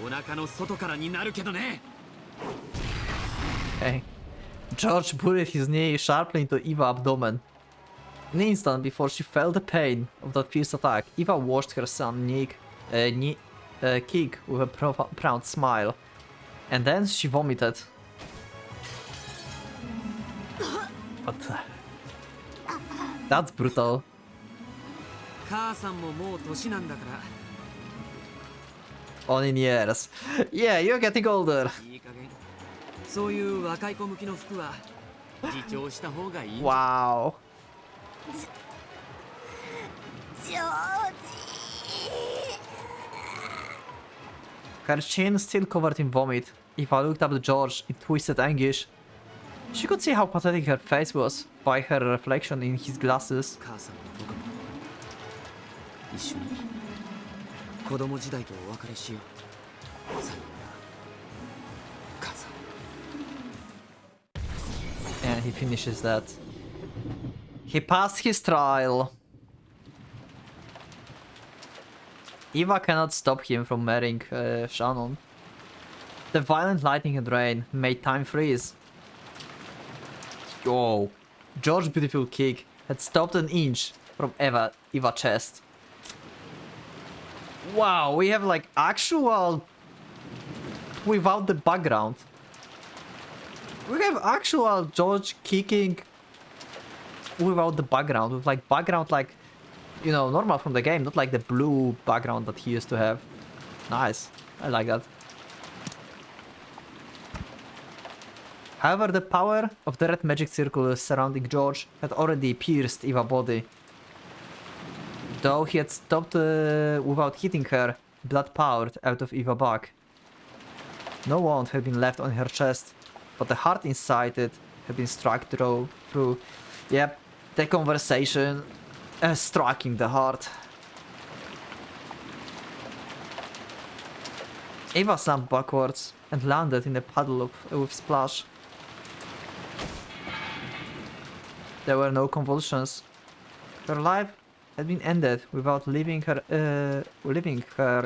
お腹の外からになるけどね。Okay. George buried his knee sharply into Eva's abdomen. An instant before she felt the pain of that fierce attack, Eva watched her son kick with a proud smile. And then she vomited. What the... That's brutal. 母さんももう年なんだから。 On in years. Yeah, you're getting older. いい加減そういう若い子向きの服は自重した方がいいんじゃ。 Wow. ジョージ。 Her chin still covered in vomit. Eva looked up at George in twisted anguish. She could see how pathetic her face was by her reflection in his glasses. 母さんも僕も一緒に子供時代とお別れしよう。さようなら母さん。 And he finishes that. He passed his trial. Eva cannot stop him from marrying Shannon. The violent lightning and rain made time freeze. Yo, George's beautiful kick had stopped an inch from Eva's chest. Wow, we have like actual without the background. We have actual George kicking without the background, with like background like, you know, normal from the game, not like the blue background that he used to have. Nice, I like that. However, the power of the red magic circle surrounding George had already pierced Eva's body. Though he had stopped without hitting her, blood poured out of Eva's back. No wound had been left on her chest, but the heart inside it had been struck through. Yep, the conversation striking the heart. Eva slumped backwards and landed in a puddle with splash. There were no convulsions. Her life had been ended without leaving her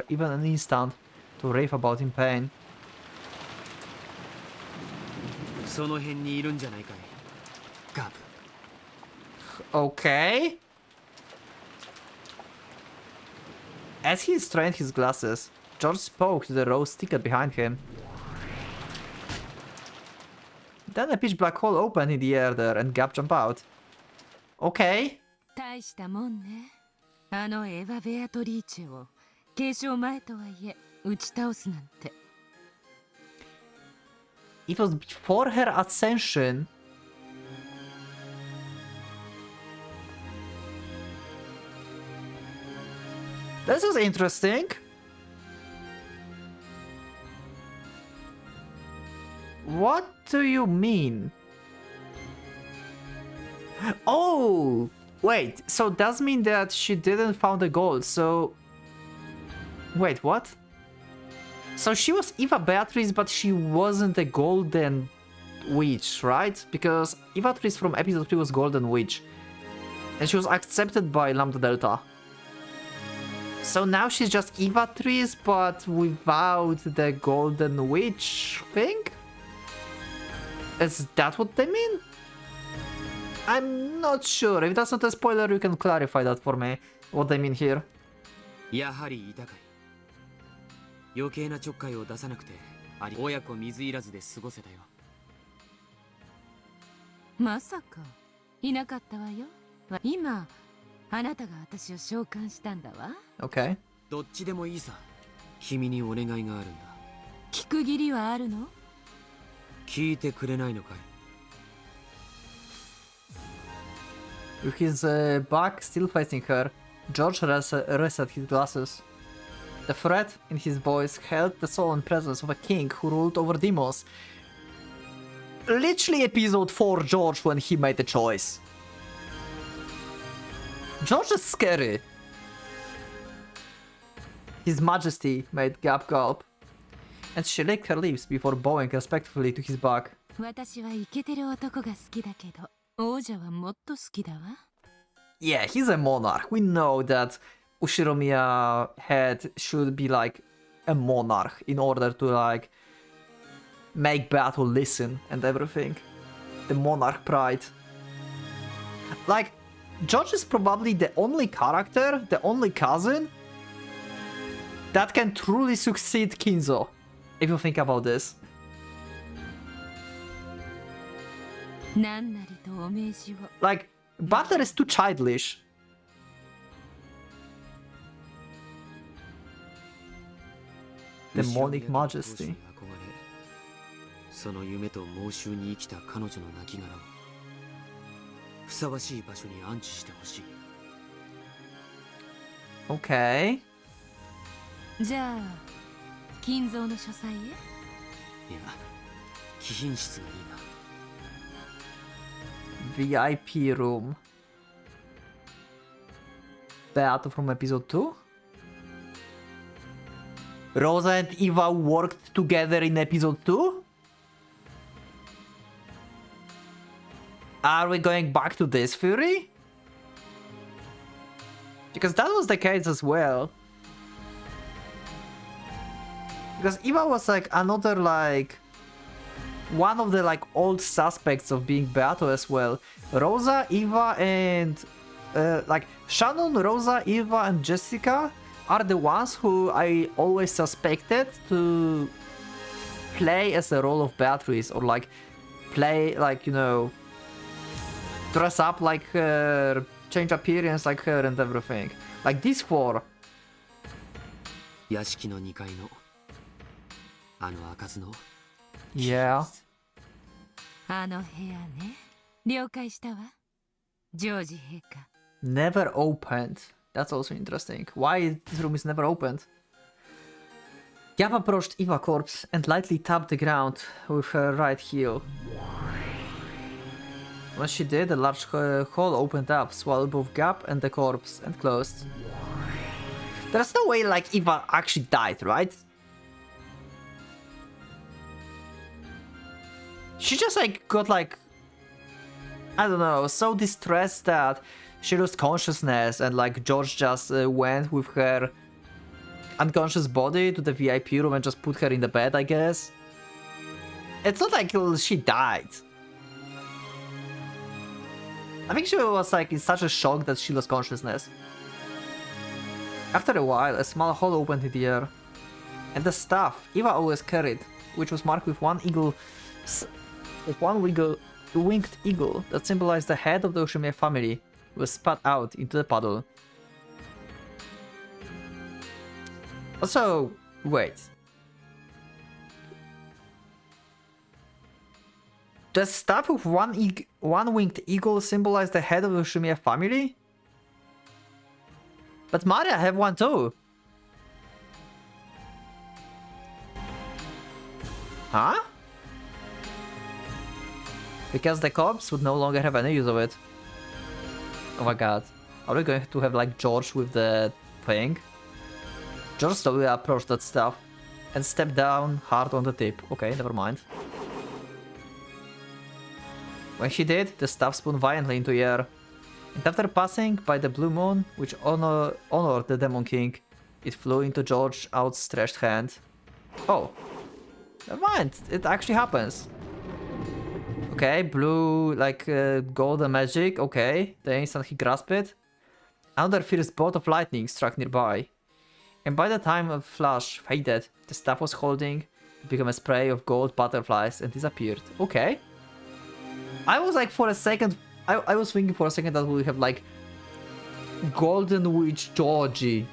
even an instant to rave about in pain. その辺にいるんじゃないかい。ガブ。 Okay. As he strained his glasses, George spoke to the rose ticket behind him. Then a pitch black hole opened in the air there and Gap jumped out. Okay. 大したもんね。あのエヴァ・ベアトリーチェを継承前とはいえ打ち倒すなんて。It was before her ascension. This is interesting. What do you mean? Oh, wait. So does mean that she didn't found the gold. So wait, what? So she was Eva Beatrice, but she wasn't a golden witch, right? Because Eva Beatrice from episode 3 was golden witch, and she was accepted by Lambda Delta. So now she's just Eva Beatrice, but without the golden witch thing? Is that what they mean? I'm not sure. If that's not a spoiler, you can clarify that for me. What they mean here. やはりいたかい。余計なちょっかいを出さなくて、親子水入らずで過ごせたよ。まさかいなかったわよ。今あなたが私を召喚したんだわ。Okay. どっちでもいいさ。君にお願いがあるんだ。聞く義理はあるの？聞いてくれないのかい？ With his back still facing her, George rested his glasses. The threat in his voice held the solemn presence of a king who ruled over demons. Literally episode 4 George when he made the choice. George is scary. His Majesty made Gap gulp, and she licked her lips before bowing respectfully to his back. 私はイケてる男が好きだけど、王者はもっと好きだわ。Yeah, he's a monarch. We know that Ushiromiya head should be like a monarch in order to like make battle listen and everything. The monarch pride. Like, George is probably the only character, the only cousin that can truly succeed Kinzo, if you think about this. 何なりとお命じを。Like, Butler is too childish. Demonic Majesty. その夢と妄執に生きた彼女の亡骸をふさわしい場所に安置してほしい。Okay. じゃあ金蔵の書斎へ。いや、貴賓室がいいな。 VIP room. Beato from episode 2? Rosa and Eva worked together in episode 2? Are we going back to this theory? Because that was the case as well. Because Eva was like another like one of the like old suspects of being Beato as well. Rosa, Eva, and like Shannon, Rosa, Eva, and Jessica are the ones who I always suspected to play as the role of Beatrice, or like play like, you know, dress up like her, change appearance like her and everything. Like these four. 屋敷の2階のあの開かずの Yeah. あの部屋ね。了解したわ。ジョージ陛下。Never opened. That's also interesting. Why this room is never opened? Gap approached Eva's corpse and lightly tapped the ground with her right heel. When she did, a large hole opened up, swallowed both Gap and the corpse, and closed. There's no way like Eva actually died, right? She just like got like, I don't know, so distressed that she lost consciousness, and like George just went with her unconscious body to the VIP room and just put her in the bed, I guess. It's not like she died. I think she was like in such a shock that she lost consciousness. After a while, a small hole opened in the air, and the staff Eva always carried, which was marked with one winged eagle that symbolized the head of the Ushimiya family, was spat out into the puddle. Also, wait. The staff with one winged eagle symbolized the head of the Ushimiya family? But Maria have one too. Huh? Because the cops would no longer have any use of it. Oh my god. Are we going to have like George with the thing? George slowly approached that stuff and stepped down hard on the tip. Okay, never mind. When she did, the staff spun violently into the air. And after passing by the blue moon, which honored the Demon King, it flew into George's outstretched hand. Oh. Never mind, it actually happens. Okay, blue, like golden magic, okay. The instant he grasped it, another fierce bolt of lightning struck nearby. And by the time a flash faded, the staff was holding became a spray of gold butterflies and disappeared. Okay. I was like for a second, I was thinking for a second that we have like Golden Witch Georgie.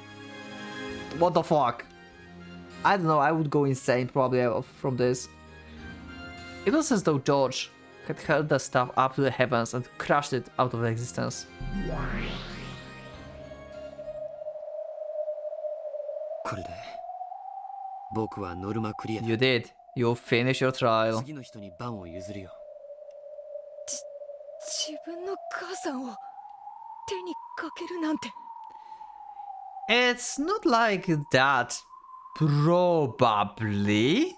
What the fuck? I don't know, I would go insane probably from this. It was as though George had held the staff up to the heavens and crushed it out of existence. You did. You finished your trial. 自分の母さんを手にかけるなんて。 It's not like that. Probably.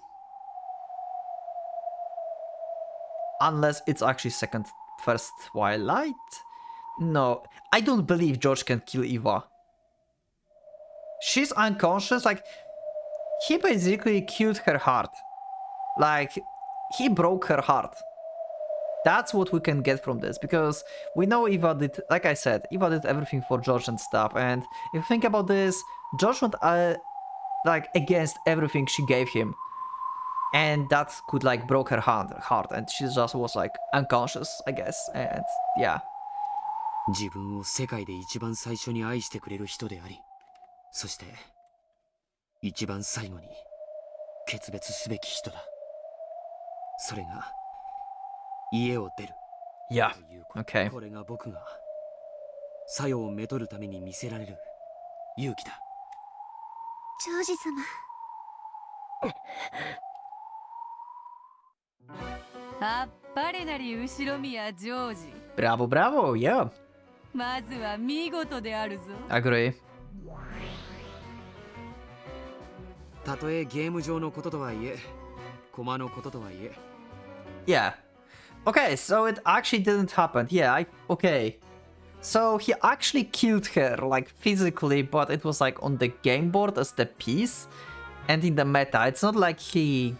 Unless it's actually first Twilight? No, I don't believe George can kill Eva. She's unconscious, like, he basically killed her heart. Like, he broke her heart. That's what we can get from this, because we know Eva did, like I said, Eva did everything for George and stuff, and if you think about this, George went, like, against everything she gave him. And that could, like, broke her heart, and she just was, like, unconscious, I guess, and, yeah. 自分を世界で一番最初に愛してくれる人であり、そして一番最後に決別すべき人だ。それが家を出る。Yeah, okay. これが僕が作用をめとるために見せられる勇気だ。ジョージ様。あっぱれなり後ろ宮ジョージ。Bravo, bravo, yeah. まずは見事であるぞ。Agree. たとえゲーム上のこととはいえ、駒のこととはいえ。Yeah. Okay, so it actually didn't happen. Yeah, okay. So he actually killed her, like, physically, but it was, like, on the game board as the piece. And in the meta, it's not like he,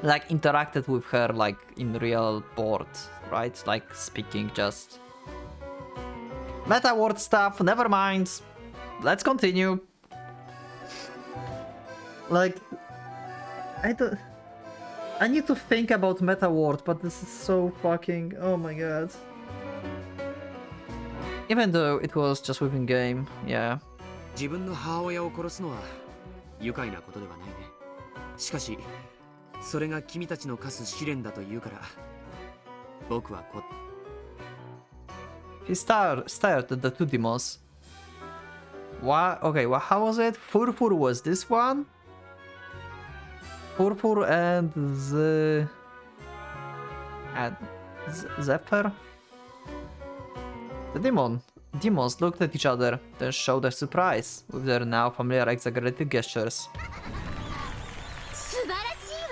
like, interacted with her, like, in real board, right? Like, speaking just... Meta word stuff, never mind. Let's continue. Like, I need to think about meta word, but this is so fucking... Oh my god. Even though it was just within game, yeah. 自分の母親を殺すのは愉快なことではないね。しかし、それが君たちの課す試練だと言うから、僕はこ。He stared at the two demons. What? Okay, well, how was it? Furfur was this one? Furfur and Zephyr? The demons looked at each other, then showed their surprise with their now familiar exaggerated gestures.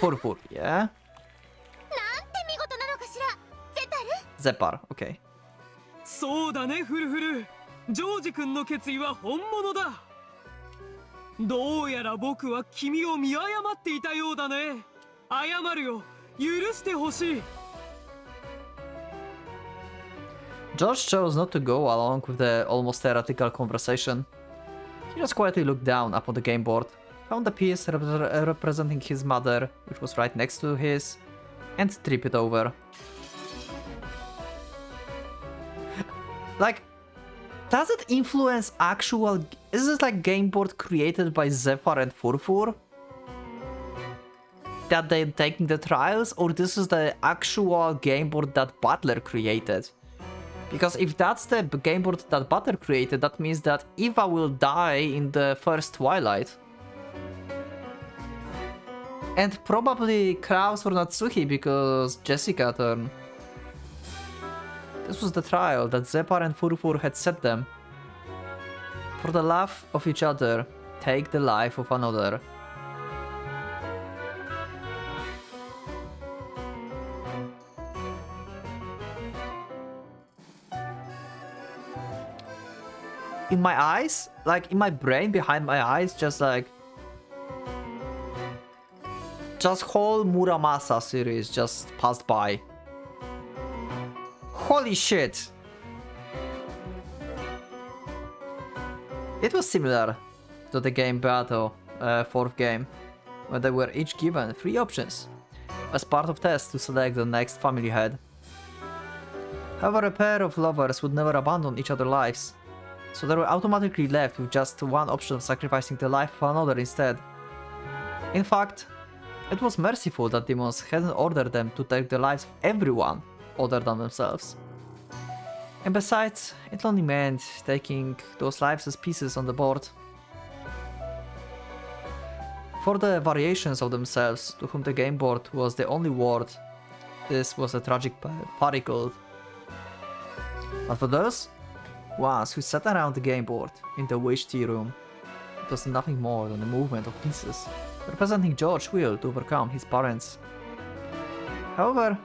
Furfur, yeah? Zephyr, okay. そうだね、フルフル。ジョージ君の決意は本物だ。どうやら僕は君を見誤っていたようだね。謝るよ。許してほしい。George chose not to go along with the almost theoretical conversation. He just quietly looked down upon the game board, found the piece representing his mother, which was right next to his, and tripped it over. Like, does it influence actual... Is this like game board created by Zephyr and Furfur? That they're taking the trials? Or this is the actual game board that Butler created? Because if that's the game board that Butter created, that means that Eva will die in the first Twilight. And probably Kraus or Natsuki, because Jessica turn. This was the trial that Zepar and Furfur had set them. For the love of each other, take the life of another. In my eyes, like in my brain behind my eyes, just whole Muramasa series just passed by. Holy shit! It was similar to the game Battle, 4th game, where they were each given 3 options as part of tests to select the next family head. However, a pair of lovers would never abandon each other's lives, so they were automatically left with just one option of sacrificing the life of another instead. In fact, it was merciful that demons hadn't ordered them to take the lives of everyone other than themselves. And besides, it only meant taking those lives as pieces on the board. For the variations of themselves, to whom the game board was the only word, this was a tragic particle. But for those ones who sat around the game board in the Wish Tea Room, it was nothing more than a movement of pieces, representing George's will to overcome his parents. However,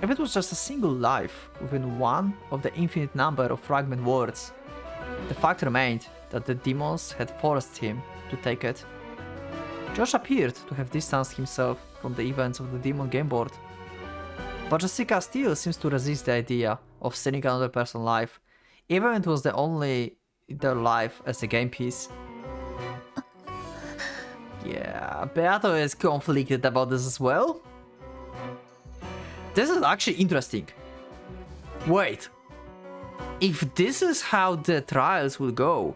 if it was just a single life within one of the infinite number of fragment words, the fact remained that the demons had forced him to take it. George appeared to have distanced himself from the events of the demon game board, but Jessica still seems to resist the idea of stealing another person's life, even if it was the only their life as a game piece. Yeah, Beato is conflicted about this as well. This is actually interesting. Wait. If this is how the trials will go,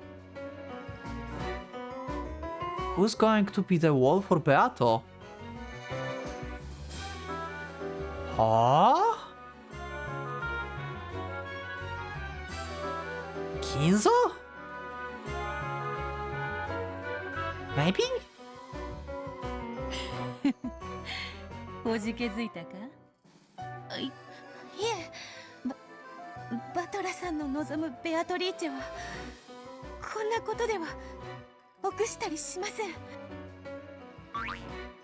who's going to be the wolf for Beato? Huh? Kinzo? Maybe? おじけづいたか？いえ、バトラさんの望むベアトリーチェはこんなことでは臆したりしません。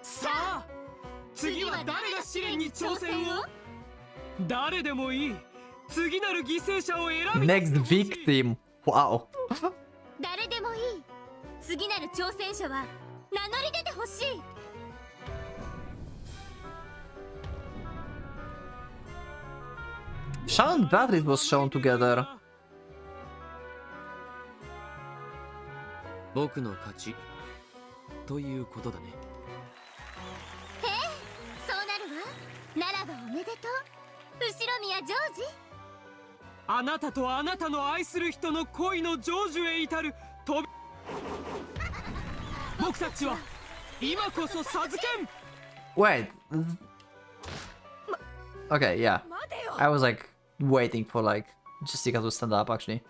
さあ、次は誰が試練に挑戦を？誰でもいい。次なる犠牲者を選び。Next victim. Wow. 誰でもいい。次なる挑戦者は名乗り出てほしい。Sharon and Beatrice was shown together. 僕の勝ちということだね。ええ、そうなるわ。ならばおめでとう。後ろ宮ジョージ。あなたとあなたの愛する人の恋の成就へ至る飛び。僕たちは今こそ授けん。 Wait. Okay, yeah. I was like waiting for like Jessica to stand up actually.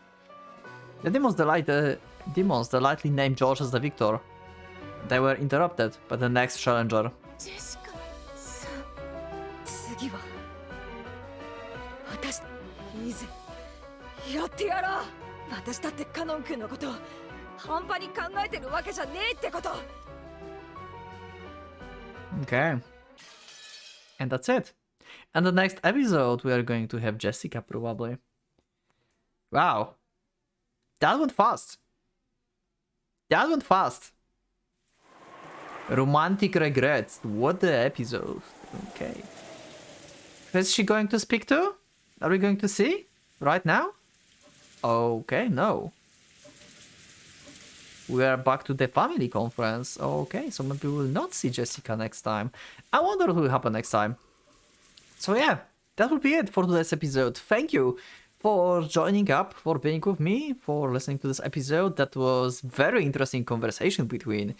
The demons the lightly named George as the victor. They were interrupted by the next challenger. ジェシカさん、次は私いいぜ、やってやろう。私だってカノン君のこと半端に考えてるわけじゃねえってこと。 Okay. And that's it. And the next episode we are going to have Jessica probably. Wow. That went fast. That went fast. Romantic regrets. What the episode. Okay. Is she going to speak to? Are we going to see? Right now? Okay, no. We are back to the family conference. Okay, so maybe we will not see Jessica next time. I wonder what will happen next time. So yeah, that will be it for today's episode. Thank you for joining up, for being with me, for listening to this episode. That was very interesting conversation between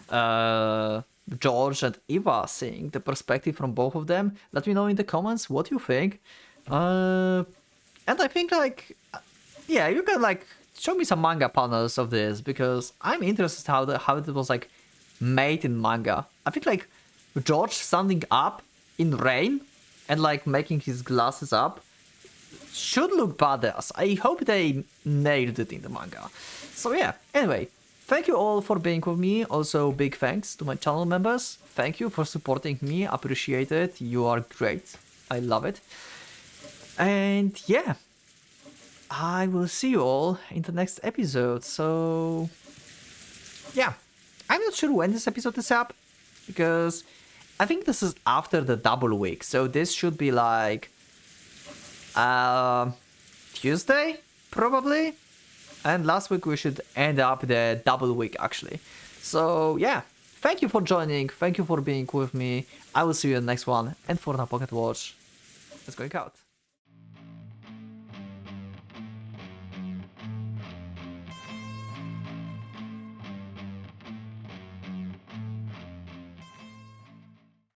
George and Eva, seeing the perspective from both of them. Let me know in the comments what you think. And I think like, yeah, you can like show me some manga panels of this because I'm interested how it was like made in manga. I think like George standing up in rain and like making his glasses up should look badass. I hope they nailed it in the manga. So yeah, anyway, thank you all for being with me. Also, big thanks to my channel members. Thank you for supporting me. Appreciate it. You are great. I love it. And yeah, I will see you all in the next episode. So yeah, I'm not sure when this episode is up because I think this is after the double week. So this should be like Tuesday, probably. And last week we should end up the double week actually. So yeah, thank you for joining. Thank you for being with me. I will see you in the next one. And for now, Pocket Watch is going out.